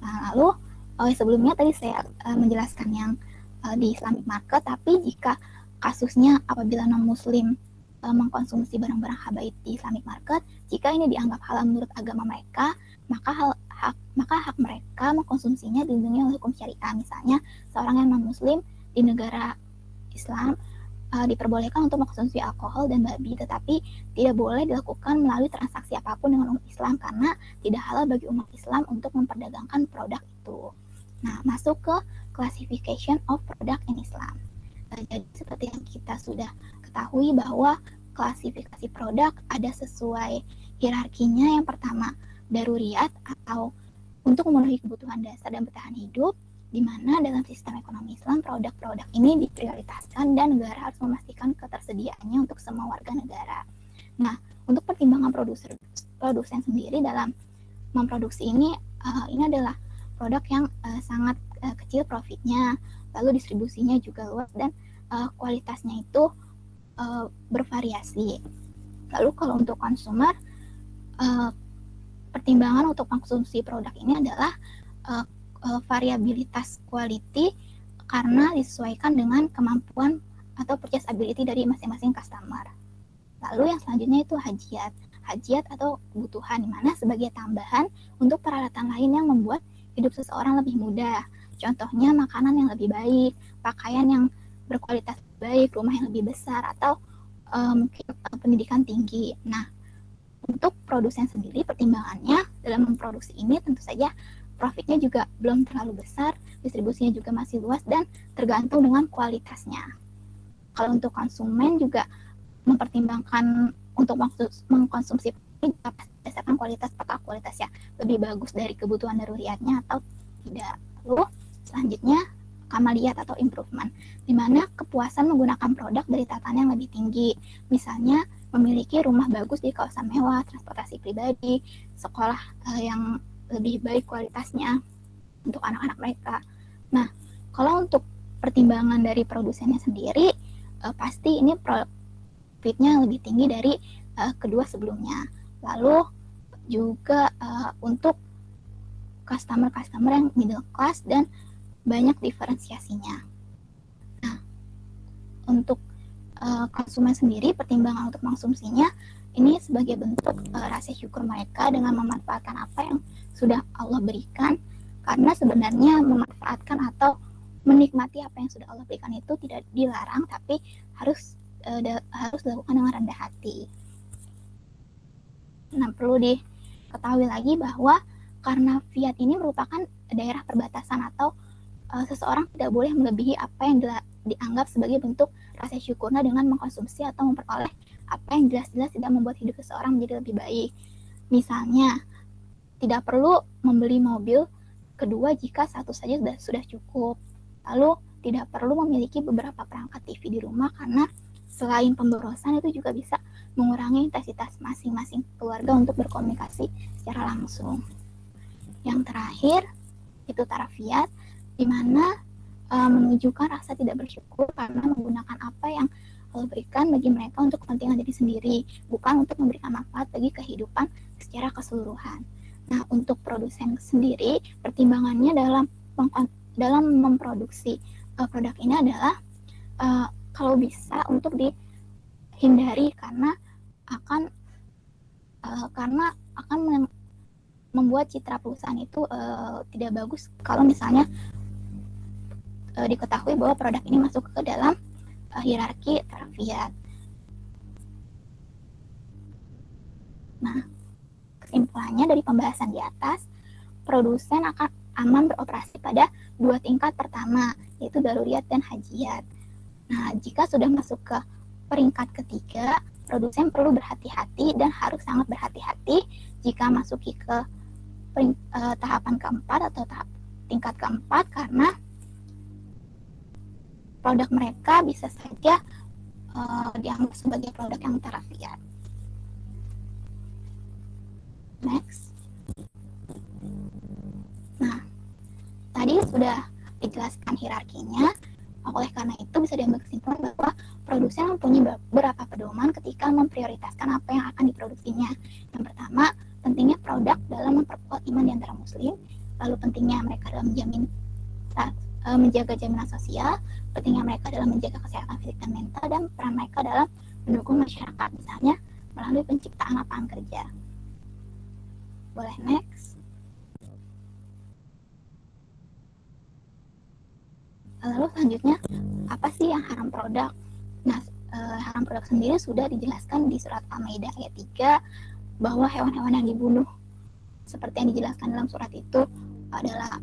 Lalu sebelumnya tadi saya menjelaskan yang di Islamic market, tapi jika kasusnya apabila non-muslim mengkonsumsi barang-barang khaba'ith di Islamic market, jika ini dianggap halal menurut agama mereka, maka hak mereka mengkonsumsinya dilindungi oleh hukum syariah. Misalnya, seorang yang non-muslim di negara Islam diperbolehkan untuk mengkonsumsi alkohol dan babi, tetapi tidak boleh dilakukan melalui transaksi apapun dengan umat Islam karena tidak halal bagi umat Islam untuk memperdagangkan produk itu. Nah, masuk ke classification of product in Islam. Jadi seperti yang kita sudah ketahui bahwa klasifikasi produk ada sesuai hierarkinya yang pertama daruriyat atau untuk memenuhi kebutuhan dasar dan bertahan hidup, di mana dalam sistem ekonomi Islam produk-produk ini diprioritaskan dan negara harus memastikan ketersediaannya untuk semua warga negara. Nah, untuk pertimbangan produsen sendiri dalam memproduksi ini adalah produk yang sangat kecil profitnya, lalu distribusinya juga luas dan kualitasnya itu bervariasi. Lalu kalau untuk konsumer, pertimbangan untuk konsumsi produk ini adalah variabilitas quality karena disesuaikan dengan kemampuan atau purchase ability dari masing-masing customer. Lalu yang selanjutnya itu hajiat atau kebutuhan, di mana sebagai tambahan untuk peralatan lain yang membuat hidup seseorang lebih mudah. Contohnya makanan yang lebih baik, pakaian yang berkualitas baik, rumah yang lebih besar, atau mungkin pendidikan tinggi. Nah, untuk produsen sendiri pertimbangannya dalam memproduksi ini tentu saja profitnya juga belum terlalu besar, distribusinya juga masih luas dan tergantung dengan kualitasnya. Kalau untuk konsumen juga mempertimbangkan untuk mengkonsumsi ini berdasarkan kualitas, apakah kualitasnya lebih bagus dari kebutuhan daruriyatnya atau tidak. Lalu selanjutnya kamaliyat atau improvement, di mana kepuasan menggunakan produk dari tatanan yang lebih tinggi, misalnya memiliki rumah bagus di kawasan mewah, transportasi pribadi, sekolah yang lebih baik kualitasnya untuk anak-anak mereka. Nah, kalau untuk pertimbangan dari produsennya sendiri, pasti ini profitnya lebih tinggi dari kedua sebelumnya. Lalu juga untuk customer yang middle class dan banyak diferensiasinya. Nah, untuk konsumen sendiri, pertimbangan untuk konsumsinya ini sebagai bentuk rasa syukur mereka dengan memanfaatkan apa yang sudah Allah berikan, karena sebenarnya memanfaatkan atau menikmati apa yang sudah Allah berikan itu tidak dilarang, tapi harus dilakukan dengan rendah hati. Nah, perlu diketahui lagi bahwa karena Fiat ini merupakan daerah perbatasan atau seseorang tidak boleh melebihi apa yang dianggap sebagai bentuk rasa syukurnya dengan mengkonsumsi atau memperoleh apa yang jelas-jelas tidak membuat hidup seseorang menjadi lebih baik. Misalnya, tidak perlu membeli mobil kedua jika satu saja sudah cukup. Lalu, tidak perlu memiliki beberapa perangkat TV di rumah karena selain pemborosan itu juga bisa mengurangi intensitas masing-masing keluarga untuk berkomunikasi secara langsung. Yang terakhir, itu tarafiat, di mana menunjukkan rasa tidak bersyukur karena menggunakan apa yang Allah berikan bagi mereka untuk kepentingan diri sendiri, bukan untuk memberikan manfaat bagi kehidupan secara keseluruhan. Nah, untuk produsen sendiri, pertimbangannya dalam memproduksi produk ini adalah kalau bisa untuk dihindari karena akan membuat citra perusahaan itu tidak bagus kalau misalnya diketahui bahwa produk ini masuk ke dalam hierarki tarafiat. Nah, kesimpulannya dari pembahasan di atas, produsen akan aman beroperasi pada dua tingkat pertama, yaitu daruriyat dan hajiat. Nah, jika sudah masuk ke peringkat ketiga, produsen perlu berhati-hati dan harus sangat berhati-hati jika masuki ke tahapan keempat atau tingkat keempat, karena produk mereka bisa saja dianggap sebagai produk yang tarafiat. Next. Nah, tadi sudah dijelaskan hierarkinya. Oleh karena itu bisa diambil kesimpulan bahwa produsen mempunyai beberapa pedoman ketika memprioritaskan apa yang akan diproduksinya. Yang pertama, pentingnya produk dalam memperkuat iman di antara muslim, lalu pentingnya mereka dalam menjaga jaminan sosial, pentingnya mereka dalam menjaga kesehatan fisik dan mental, dan peran mereka dalam mendukung masyarakat, misalnya melalui penciptaan lapangan kerja. Boleh next. Lalu selanjutnya, apa sih yang haram produk? Nah, haram produk sendiri sudah dijelaskan di surat Al-Maidah ayat 3, bahwa hewan-hewan yang dibunuh seperti yang dijelaskan dalam surat itu adalah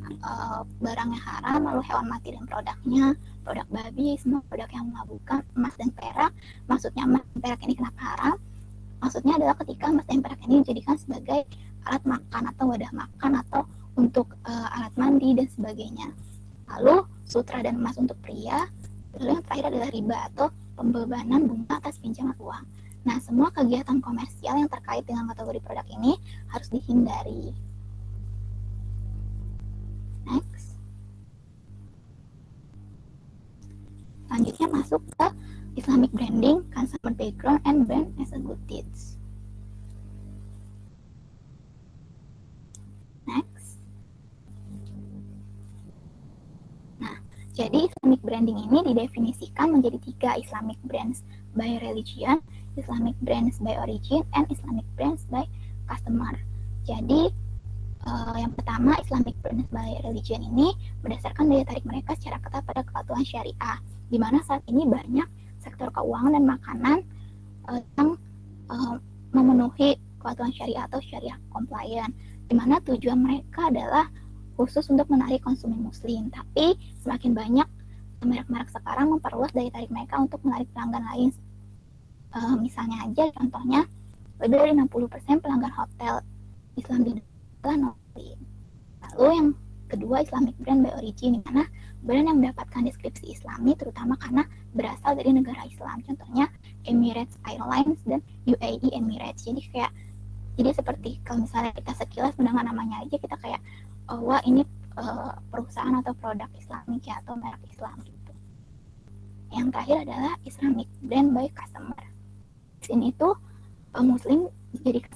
barang yang haram, lalu hewan mati dan produknya, produk babi, semua produk yang memabukkan, emas dan perak. Maksudnya emas dan perak ini kenapa haram? Maksudnya adalah ketika emas dan perak ini dijadikan sebagai alat makan atau wadah makan atau untuk alat mandi dan sebagainya. Lalu sutra dan emas untuk pria. Lalu yang terakhir adalah riba atau pembebanan bunga atas pinjaman uang. Nah, semua kegiatan komersial yang terkait dengan kategori produk ini harus dihindari. Next. Selanjutnya masuk ke Islamic branding, consumer background, and brand as a good deeds. Next. Nah, jadi Islamic branding ini didefinisikan menjadi 3 Islamic brands by religion, Islamic brands by origin, and Islamic brands by customer. Jadi yang pertama, Islamic brands by religion ini berdasarkan daya tarik mereka secara ketat pada kepatuhan syariah, di mana saat ini banyak sektor keuangan dan makanan yang memenuhi kepatuhan syariah atau syariah compliant, di mana tujuan mereka adalah khusus untuk menarik konsumen muslim. Tapi semakin banyak merek-merek sekarang memperluas daya tarik mereka untuk menarik pelanggan lain. Misalnya aja contohnya, lebih dari 60% pelanggan hotel Islam di adalah non-muslim. Lalu yang kedua, Islamic brand by origin, di mana brand yang mendapatkan deskripsi Islami terutama karena berasal dari negara Islam. Contohnya Emirates Airlines dan UAE Emirates. Jadi seperti kalau misalnya kita sekilas mendengar namanya aja kita kayak, oh wah ini perusahaan atau produk Islamik ya, atau merek Islam gitu. Yang terakhir adalah Islamic brand by customer. Di sini tuh muslim dijadikan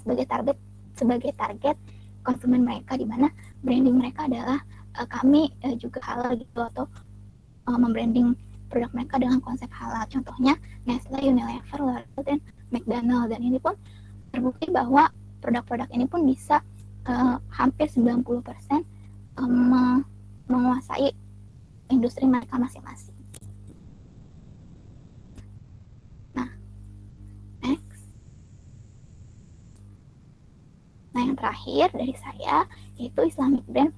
sebagai target konsumen mereka, di mana branding mereka adalah kami juga halal gitu, atau membranding produk mereka dengan konsep halal. Contohnya Nestle, Unilever, L'Oreal, dan McDonald. Dan ini pun terbukti bahwa produk-produk ini pun bisa hampir 90% menguasai industri mereka masing-masing. Nah, next. Nah, yang terakhir dari saya yaitu Islamic brand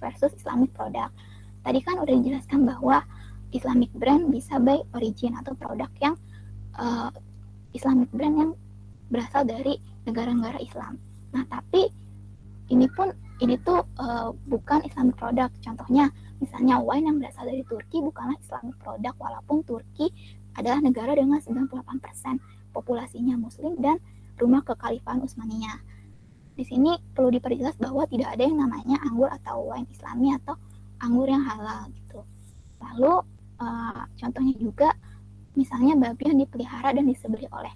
versus Islamic product. Tadi kan udah dijelaskan bahwa Islamic brand bisa by origin atau produk yang Islamic brand yang berasal dari negara-negara Islam. Nah, tapi ini tuh bukan Islamic product. Contohnya, misalnya wine yang berasal dari Turki bukanlah Islamic product, walaupun Turki adalah negara dengan 98% populasinya muslim dan rumah kekhalifahan Utsmaniyah. Di sini perlu diperjelas bahwa tidak ada yang namanya anggur atau wine Islami atau anggur yang halal gitu. Lalu contohnya juga, misalnya babi yang dipelihara dan disembelih oleh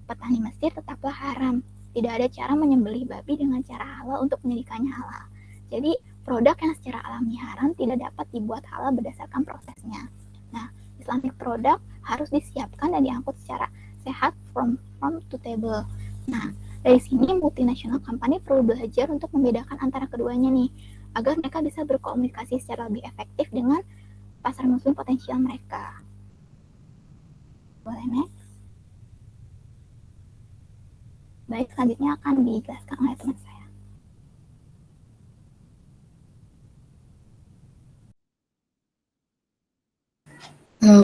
petani Mesir tetaplah haram. Tidak ada cara menyembelih babi dengan cara halal untuk menjadikannya halal. Jadi produk yang secara alami haram tidak dapat dibuat halal berdasarkan prosesnya. Nah, Islamic product harus disiapkan dan diangkut secara sehat from farm to table. Nah, dari sini multinational company perlu belajar untuk membedakan antara keduanya nih, agar mereka bisa berkomunikasi secara lebih efektif dengan pasar muslim potensial mereka. Boleh next? Baik, selanjutnya akan dijelaskan oleh teman saya.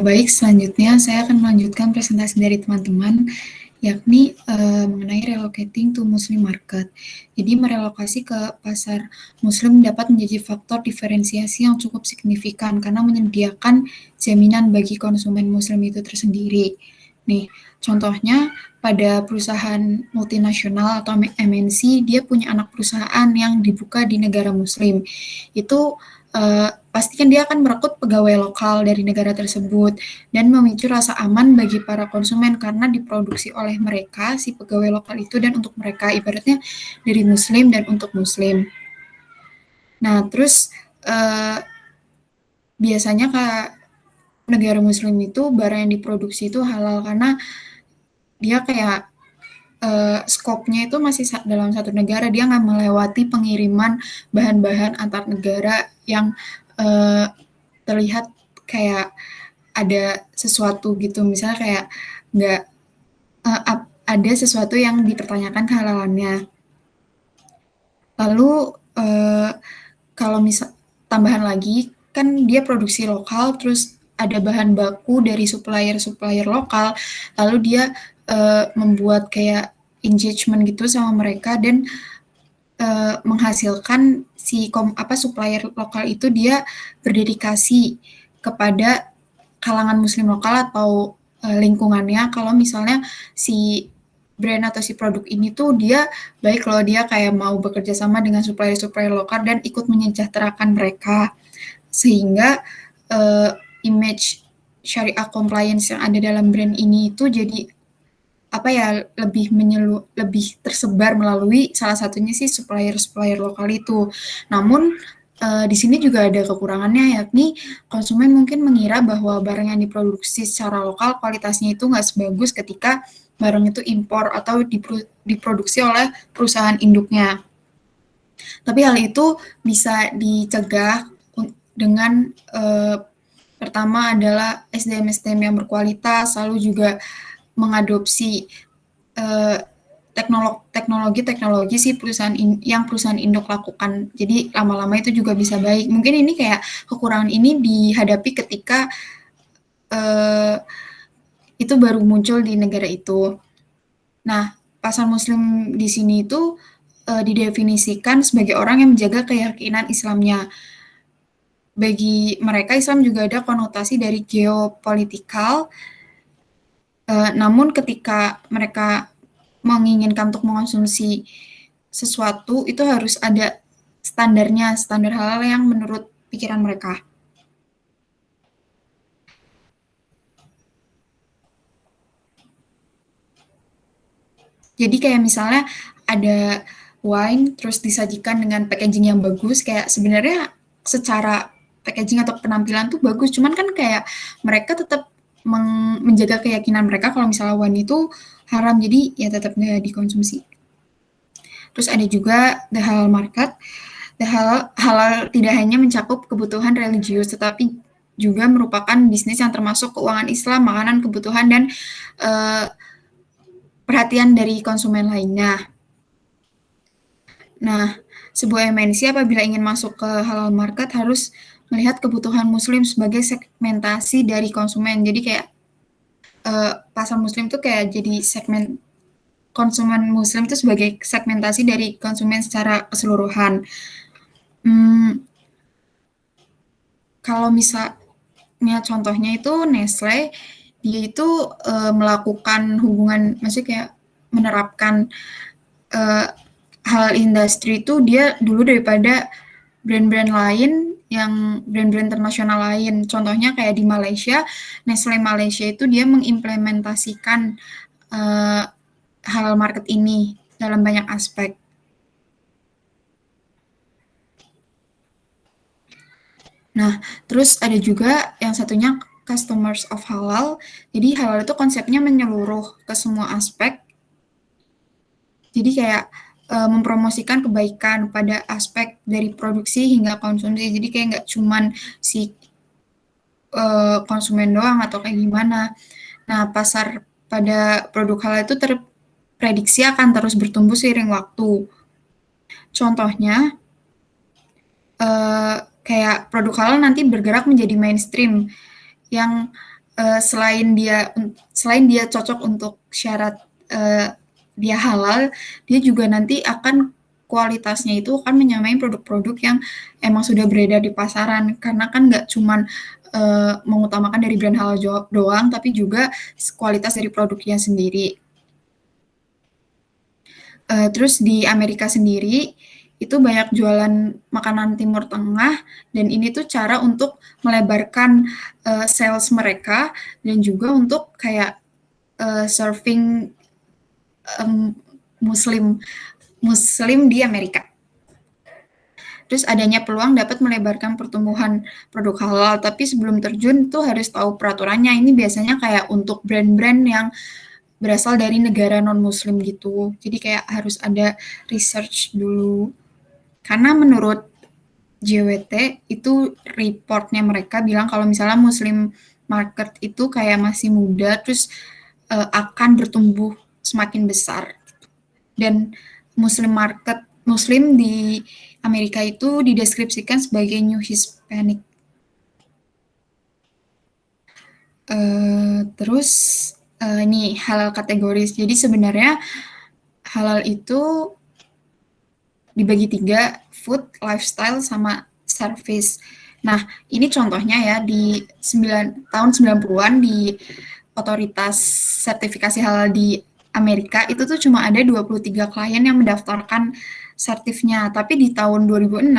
Baik, selanjutnya saya akan melanjutkan presentasi dari teman-teman, yakni mengenai relocating to Muslim market. Jadi merelokasi ke pasar Muslim dapat menjadi faktor diferensiasi yang cukup signifikan karena menyediakan jaminan bagi konsumen Muslim itu tersendiri. Nih, contohnya pada perusahaan multinasional atau MNC, dia punya anak perusahaan yang dibuka di negara Muslim. Itu pastikan dia akan merekrut pegawai lokal dari negara tersebut dan memicu rasa aman bagi para konsumen karena diproduksi oleh mereka, si pegawai lokal itu, dan untuk mereka, ibaratnya dari Muslim dan untuk Muslim. Nah, terus biasanya negara Muslim itu barang yang diproduksi itu halal karena dia kayak skopnya itu masih dalam satu negara, dia nggak melewati pengiriman bahan-bahan antar negara yang terlihat kayak ada sesuatu gitu, misalnya kayak nggak ada sesuatu yang dipertanyakan kehalalannya. Lalu kalau tambahan lagi, kan dia produksi lokal, terus ada bahan baku dari supplier lokal, lalu dia membuat kayak engagement gitu sama mereka dan menghasilkan si supplier lokal itu dia berdedikasi kepada kalangan muslim lokal atau lingkungannya kalau misalnya si brand atau si produk ini tuh dia baik loh, dia kayak mau bekerja sama dengan supplier-supplier lokal dan ikut menyejahterakan mereka sehingga image syariah compliance yang ada dalam brand ini itu jadi lebih tersebar melalui salah satunya sih supplier lokal itu. Namun di sini juga ada kekurangannya, yakni konsumen mungkin mengira bahwa barang yang diproduksi secara lokal kualitasnya itu nggak sebagus ketika barang itu impor atau diproduksi oleh perusahaan induknya. Tapi hal itu bisa dicegah dengan pertama adalah SDM-SDM yang berkualitas, lalu juga mengadopsi teknologi si perusahaan induk lakukan. Jadi lama-lama itu juga bisa baik. Mungkin ini kayak kekurangan ini dihadapi ketika itu baru muncul di negara itu. Nah, pasar muslim di sini itu didefinisikan sebagai orang yang menjaga keyakinan Islamnya. Bagi mereka Islam juga ada konotasi dari geopolitikal. Namun ketika mereka menginginkan untuk mengonsumsi sesuatu itu harus ada standarnya, standar halal yang menurut pikiran mereka. Jadi kayak misalnya ada wine terus disajikan dengan packaging yang bagus, kayak sebenarnya secara packaging atau penampilan tuh bagus, cuman kan kayak mereka tetap menjaga keyakinan mereka kalau misalnya wine itu haram, jadi ya tetap nggak dikonsumsi. Terus ada juga the halal market. The halal tidak hanya mencakup kebutuhan religius, tetapi juga merupakan bisnis yang termasuk keuangan Islam, makanan, kebutuhan, dan perhatian dari konsumen lainnya. Nah, sebuah MNC apabila ingin masuk ke halal market harus melihat kebutuhan muslim sebagai segmentasi dari konsumen. Jadi kayak pasar muslim tuh kayak jadi segmen konsumen muslim tuh sebagai segmentasi dari konsumen secara keseluruhan. Kalau misalnya contohnya itu Nestle, dia itu melakukan hubungan, maksudnya kayak menerapkan halal industri itu dia dulu daripada brand-brand lain yang brand-brand internasional lain. Contohnya kayak di Malaysia, Nestle Malaysia itu dia mengimplementasikan halal market ini dalam banyak aspek. Nah, terus ada juga yang satunya customers of halal. Jadi halal itu konsepnya menyeluruh ke semua aspek. Jadi kayak mempromosikan kebaikan pada aspek dari produksi hingga konsumsi. Jadi kayak nggak cuman si konsumen doang atau kayak gimana. Nah, pasar pada produk halal itu terprediksi akan terus bertumbuh seiring waktu. Contohnya, kayak produk halal nanti bergerak menjadi mainstream yang selain dia cocok untuk syarat dia halal, dia juga nanti akan kualitasnya itu akan menyamai produk-produk yang emang sudah beredar di pasaran, karena kan nggak cuman mengutamakan dari brand halal doang, tapi juga kualitas dari produknya sendiri. Terus di Amerika sendiri itu banyak jualan makanan Timur Tengah, dan ini tuh cara untuk melebarkan sales mereka dan juga untuk kayak serving Muslim di Amerika. Terus adanya peluang dapat melebarkan pertumbuhan produk halal, tapi sebelum terjun tuh harus tahu peraturannya. Ini biasanya kayak untuk brand-brand yang berasal dari negara non-muslim gitu. Jadi kayak harus ada research dulu. Karena menurut JWT itu reportnya mereka bilang kalau misalnya muslim market itu kayak masih muda, terus akan bertumbuh semakin besar. Dan muslim di Amerika itu dideskripsikan sebagai New Hispanic. Terus ini halal kategoris. Jadi sebenarnya halal itu dibagi 3, food, lifestyle, sama service. Nah, ini contohnya ya di tahun 90-an di otoritas sertifikasi halal di Amerika itu tuh cuma ada 23 klien yang mendaftarkan sertifnya, tapi di tahun 2006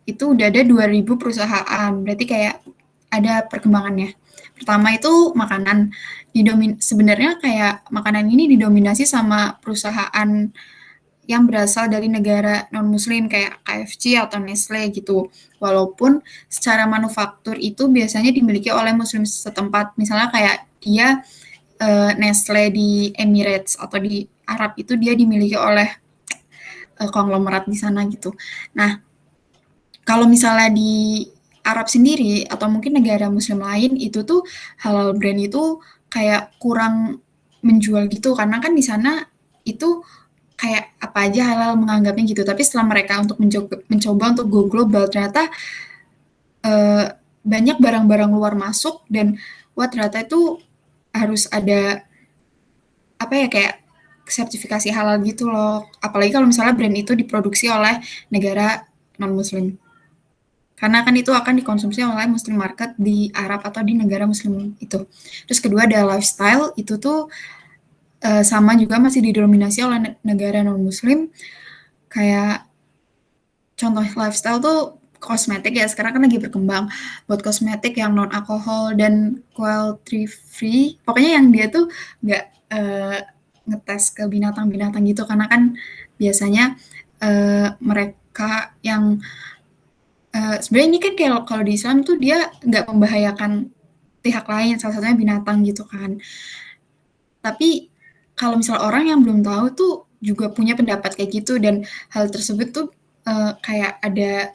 itu udah ada 2.000 perusahaan. Berarti kayak ada perkembangannya. Pertama itu makanan. Sebenarnya kayak makanan ini didominasi sama perusahaan yang berasal dari negara non-muslim kayak KFC atau Nestle gitu. Walaupun secara manufaktur itu biasanya dimiliki oleh muslim setempat. Misalnya kayak dia Nestle di Emirates atau di Arab itu dia dimiliki oleh konglomerat di sana gitu. Nah, kalau misalnya di Arab sendiri atau mungkin negara muslim lain itu tuh halal brand itu kayak kurang menjual gitu karena kan di sana itu kayak apa aja halal menganggapnya gitu. Tapi setelah mereka untuk mencoba untuk go global, ternyata banyak barang-barang luar masuk dan wah ternyata itu harus ada apa ya kayak sertifikasi halal gitu loh. Apalagi kalau misalnya brand itu diproduksi oleh negara non-muslim. Karena kan itu akan dikonsumsi oleh muslim market di Arab atau di negara muslim itu. Terus kedua ada lifestyle, itu tuh sama juga masih didominasi oleh negara non-muslim. Kayak contoh lifestyle tuh kosmetik ya, sekarang kan lagi berkembang buat kosmetik yang non-alkohol dan cruelty free. Pokoknya yang dia tuh nggak ngetes ke binatang-binatang gitu, karena kan biasanya mereka yang sebenarnya ini kan kayak kalau di Islam tuh dia nggak membahayakan pihak lain, salah satunya binatang gitu kan. Tapi kalau misalnya orang yang belum tahu tuh juga punya pendapat kayak gitu dan hal tersebut tuh kayak ada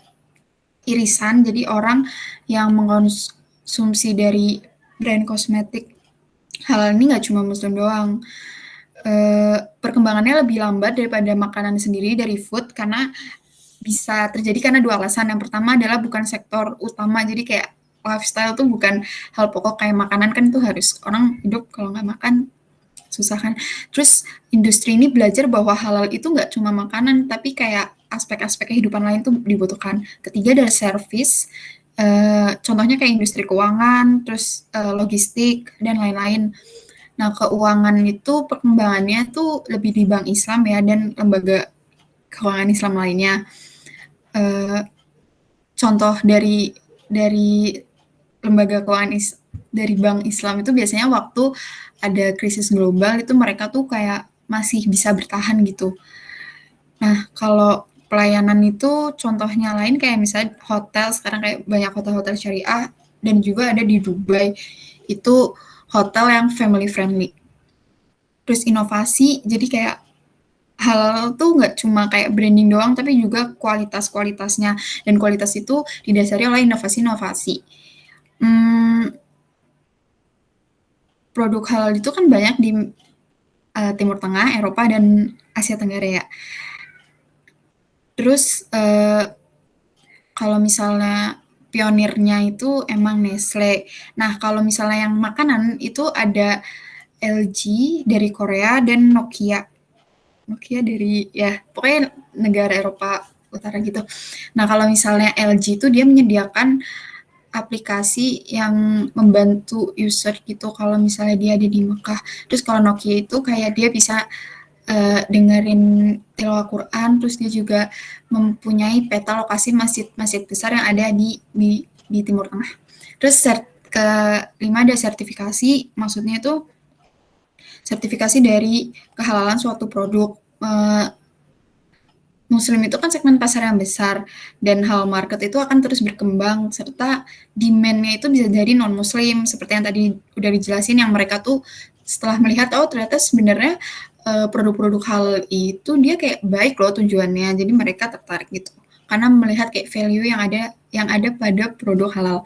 irisan, jadi orang yang mengkonsumsi dari brand kosmetik halal ini nggak cuma muslim doang. Perkembangannya lebih lambat daripada makanan sendiri dari food karena bisa terjadi karena 2 alasan. Yang pertama adalah bukan sektor utama, jadi kayak lifestyle tuh bukan hal pokok kayak makanan kan tuh harus orang hidup kalau nggak makan susah kan. Terus industri ini belajar bahwa halal itu nggak cuma makanan, tapi kayak aspek-aspek kehidupan lain tuh dibutuhkan. Ketiga adalah service, contohnya kayak industri keuangan, terus logistik, dan lain-lain. Nah, keuangan itu perkembangannya tuh lebih di bank Islam ya, dan lembaga keuangan Islam lainnya. Contoh dari lembaga keuangan dari bank Islam itu biasanya waktu ada krisis global itu mereka tuh kayak masih bisa bertahan gitu. Nah, kalau pelayanan itu contohnya lain kayak misalnya hotel, sekarang kayak banyak hotel-hotel syariah dan juga ada di Dubai. Itu hotel yang family friendly. Terus inovasi, jadi kayak halal tuh nggak cuma kayak branding doang, tapi juga kualitas-kualitasnya. Dan kualitas itu didasari oleh inovasi-inovasi. Produk halal itu kan banyak di Timur Tengah, Eropa, dan Asia Tenggara ya. Terus kalau misalnya pionirnya itu emang Nestle. Nah, kalau misalnya yang makanan itu ada LG dari Korea dan Nokia. Nokia dari ya pokoknya negara Eropa Utara gitu. Nah, kalau misalnya LG itu dia menyediakan aplikasi yang membantu user gitu kalau misalnya dia ada di Mekah. Terus kalau Nokia itu kayak dia bisa dengerin tilawah Quran, terus dia juga mempunyai peta lokasi masjid-masjid besar yang ada di Timur Tengah. Terus kelima ada sertifikasi, maksudnya itu sertifikasi dari kehalalan suatu produk. Muslim itu kan segmen pasar yang besar dan halal market itu akan terus berkembang serta demand-nya itu bisa dari non-muslim seperti yang tadi udah dijelasin, yang mereka tuh setelah melihat ternyata sebenarnya produk-produk halal itu dia kayak baik loh tujuannya, jadi mereka tertarik gitu karena melihat kayak value yang ada pada produk halal.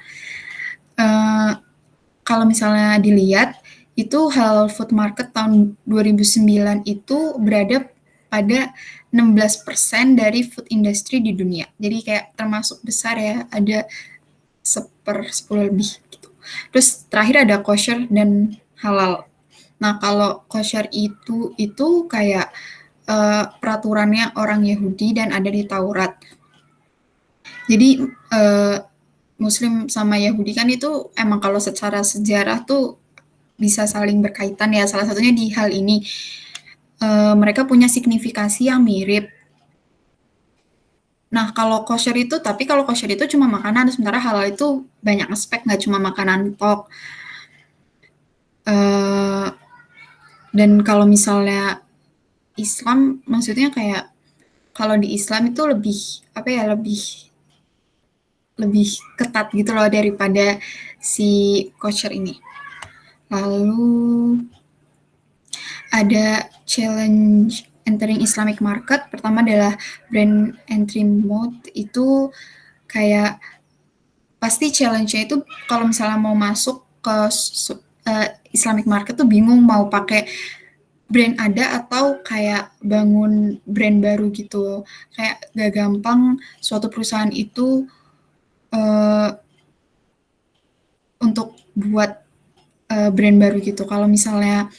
Kalau misalnya dilihat itu halal food market tahun 2009 itu berada pada 16% dari food industry di dunia. Jadi kayak termasuk besar ya, ada 1/10 lebih gitu. Terus terakhir ada kosher dan halal. Nah, kalau kosher itu kayak peraturannya orang Yahudi dan ada di Taurat. Jadi Muslim sama Yahudi kan itu emang kalau secara sejarah tuh bisa saling berkaitan ya. Salah satunya di hal ini mereka punya signifikasi yang mirip. Nah, kalau kosher itu cuma makanan, sementara halal itu banyak aspek, nggak cuma makanan tok. Dan kalau misalnya Islam, maksudnya kayak kalau di Islam itu lebih ketat gitu loh daripada si kosher ini. Lalu ada challenge entering Islamic market. Pertama adalah brand entry mode, itu kayak pasti challenge-nya itu kalau misalnya mau masuk ke Islamic market tuh bingung mau pakai brand ada atau kayak bangun brand baru gitu. Kayak gak gampang suatu perusahaan itu untuk buat brand baru gitu. Kalau misalnya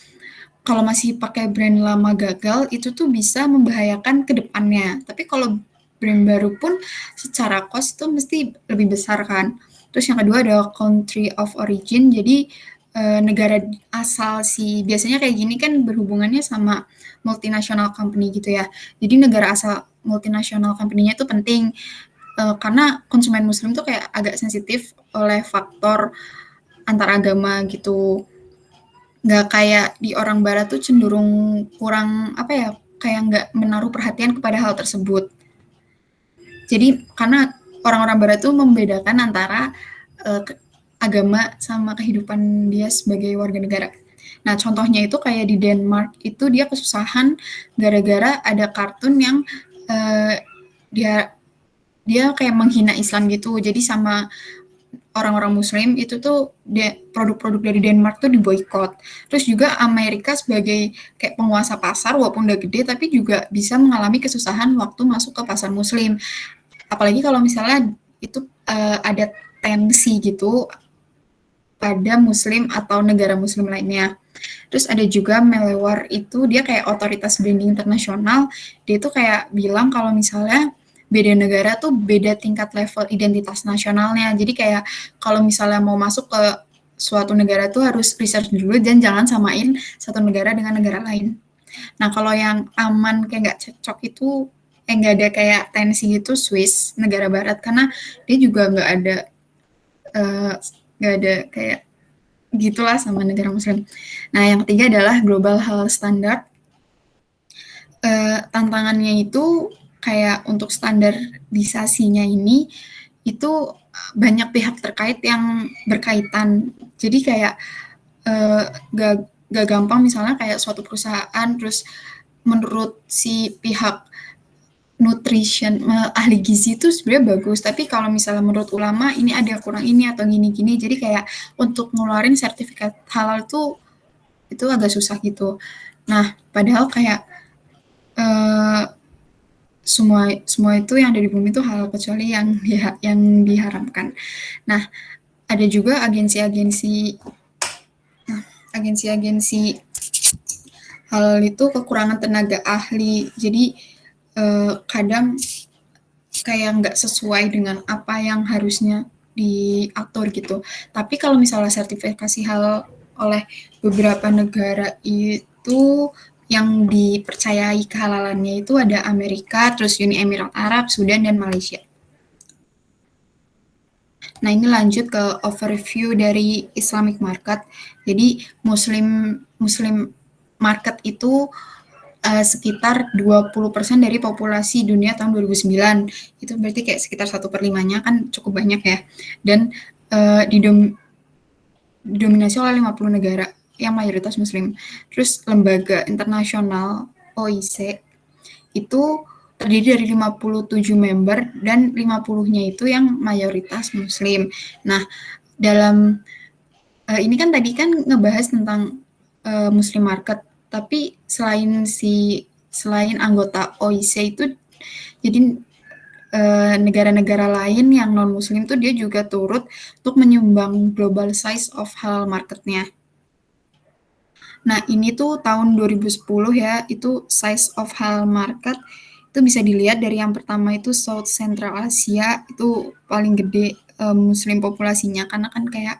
kalau masih pakai brand lama gagal, itu tuh bisa membahayakan ke depannya. Tapi kalau brand baru pun secara cost itu mesti lebih besar kan. Terus yang kedua ada country of origin, jadi negara asal si biasanya kayak gini kan berhubungannya sama multinational company gitu ya. Jadi negara asal multinational company-nya itu penting karena konsumen muslim tuh kayak agak sensitif oleh faktor antar agama gitu. Nggak kayak di orang barat tuh cenderung kurang kayak nggak menaruh perhatian kepada hal tersebut. Jadi karena orang-orang barat tuh membedakan antara agama sama kehidupan dia sebagai warga negara. Nah, contohnya itu kayak di Denmark itu dia kesusahan gara-gara ada kartun yang dia kayak menghina Islam gitu. Jadi sama orang-orang Muslim itu tuh produk-produk dari Denmark tuh diboikot. Terus juga Amerika sebagai kayak penguasa pasar walaupun udah gede tapi juga bisa mengalami kesusahan waktu masuk ke pasar Muslim. Apalagi kalau misalnya itu ada tensi gitu pada Muslim atau negara Muslim lainnya. Terus ada juga Melewar itu dia kayak otoritas branding internasional. Dia itu kayak bilang kalau misalnya beda negara tuh beda tingkat level identitas nasionalnya. Jadi kayak kalau misalnya mau masuk ke suatu negara tuh harus research dulu dan jangan samain satu negara dengan negara lain. Nah kalau yang aman kayak nggak cocok itu nggak ada kayak tensi gitu Swiss, negara barat, karena dia juga nggak ada kayak gitulah sama negara muslim. Nah yang ketiga adalah global halal standard. Tantangannya itu kayak untuk standarisasinya ini itu banyak pihak terkait yang berkaitan. Jadi kayak gak gampang misalnya kayak suatu perusahaan terus menurut si pihak nutrition ahli gizi itu sebenarnya bagus, tapi kalau misalnya menurut ulama ini ada kurang ini atau gini-gini, jadi kayak untuk ngeluarin sertifikat halal itu agak susah gitu. Nah padahal kayak semua itu yang ada di bumi itu halal kecuali yang diharamkan. Nah ada juga agensi halal itu kekurangan tenaga ahli, jadi kadang kayak nggak sesuai dengan apa yang harusnya diatur gitu. Tapi kalau misalnya sertifikasi halal oleh beberapa negara itu yang dipercayai kehalalannya itu ada Amerika, terus Uni Emirat Arab, Sudan, dan Malaysia. Nah ini lanjut ke overview dari Islamic market. Jadi Muslim market itu sekitar 20% dari populasi dunia tahun 2009. Itu berarti kayak sekitar 1/5-nya kan cukup banyak ya. Dan didominasi oleh 50 negara yang mayoritas muslim. Terus lembaga internasional OIC itu terdiri dari 57 member dan 50-nya itu yang mayoritas muslim. Nah, dalam ini kan tadi kan ngebahas tentang Muslim market, tapi selain anggota OIC itu, jadi negara-negara lain yang non-muslim tuh dia juga turut untuk menyumbang global size of halal marketnya. Nah, ini tuh tahun 2010 ya, itu size of halal market itu bisa dilihat dari yang pertama itu South Central Asia, itu paling gede muslim populasinya karena kan kayak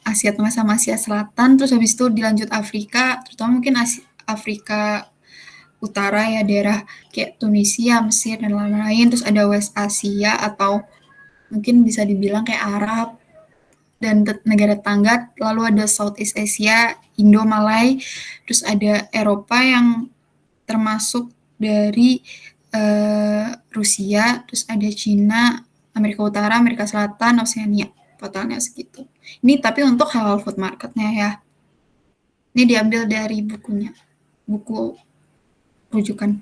Asia Tengah sama Asia Selatan, terus habis itu dilanjut Afrika, terutama mungkin Afrika Utara ya, daerah kayak Tunisia, Mesir, dan lain-lain, terus ada West Asia atau mungkin bisa dibilang kayak Arab, dan negara tetangga, lalu ada Southeast Asia, Indo, Malay, terus ada Eropa yang termasuk dari Rusia, terus ada Cina, Amerika Utara, Amerika Selatan, Oseania, totalnya segitu. Ini tapi untuk halal food marketnya ya. Ini diambil dari bukunya, buku rujukan.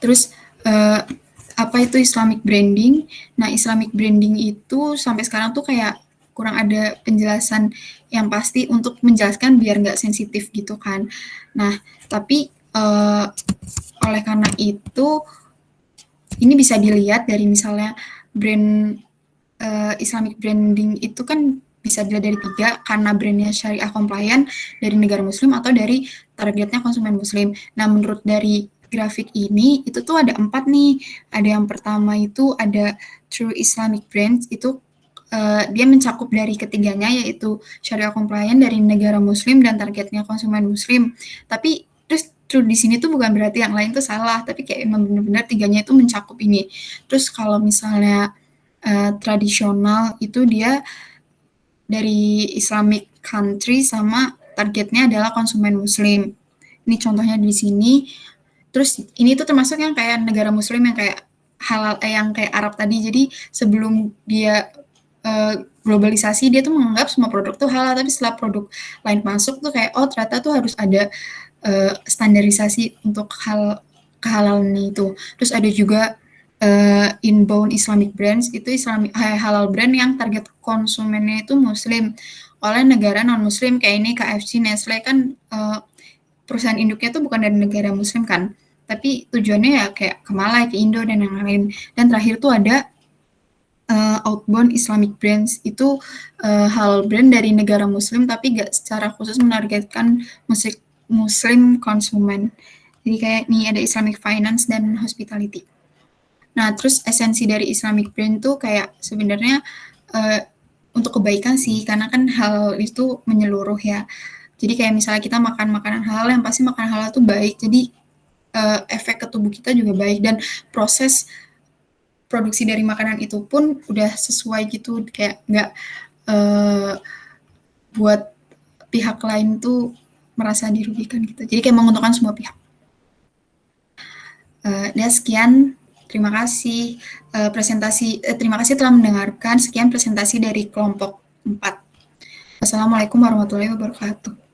Terus apa itu Islamic branding? Nah, Islamic branding itu sampai sekarang tuh kayak kurang ada penjelasan yang pasti untuk menjelaskan biar nggak sensitif gitu kan. Nah, tapi oleh karena itu ini bisa dilihat dari misalnya brand Islamic branding itu kan bisa dilihat dari 3, karena brandnya syariah compliant dari negara muslim atau dari targetnya konsumen muslim. Nah, menurut dari grafik ini, itu tuh ada 4 nih. Ada yang pertama itu ada True Islamic Brands, itu dia mencakup dari ketiganya, yaitu syariah compliant dari negara muslim dan targetnya konsumen muslim. Tapi terus true di sini tuh bukan berarti yang lain tuh salah, tapi kayak emang benar-benar 3-nya itu mencakup ini. Terus kalau misalnya tradisional itu dia dari Islamic country sama targetnya adalah konsumen muslim. Ini contohnya di sini. Terus ini tuh termasuk yang kayak negara muslim yang kayak halal, yang kayak Arab tadi. Jadi sebelum dia globalisasi, dia tuh menganggap semua produk tuh halal, tapi setelah produk lain masuk tuh kayak oh ternyata tuh harus ada standarisasi untuk kehalalan itu. Terus ada juga inbound Islamic brands, itu halal brand yang target konsumennya itu muslim oleh negara non-muslim, kayak ini KFC, Nestle kan perusahaan induknya tuh bukan dari negara muslim kan, tapi tujuannya ya kayak ke Malay, ke Indo, dan yang lain. Dan terakhir tuh ada outbound Islamic brands, itu halal brand dari negara muslim tapi gak secara khusus menargetkan muslim konsumen. Jadi kayak nih ada Islamic finance dan hospitality. Nah, terus esensi dari Islamic brand tuh kayak sebenarnya untuk kebaikan sih, karena kan hal itu menyeluruh ya. Jadi kayak misalnya kita makan makanan halal, yang pasti makanan halal tuh baik, jadi efek ke tubuh kita juga baik, dan proses produksi dari makanan itu pun udah sesuai gitu, kayak nggak buat pihak lain tuh merasa dirugikan gitu. Jadi kayak menguntungkan semua pihak. Dan sekian. Terima kasih terima kasih telah mendengarkan. Sekian presentasi dari kelompok 4. Wassalamualaikum warahmatullahi wabarakatuh.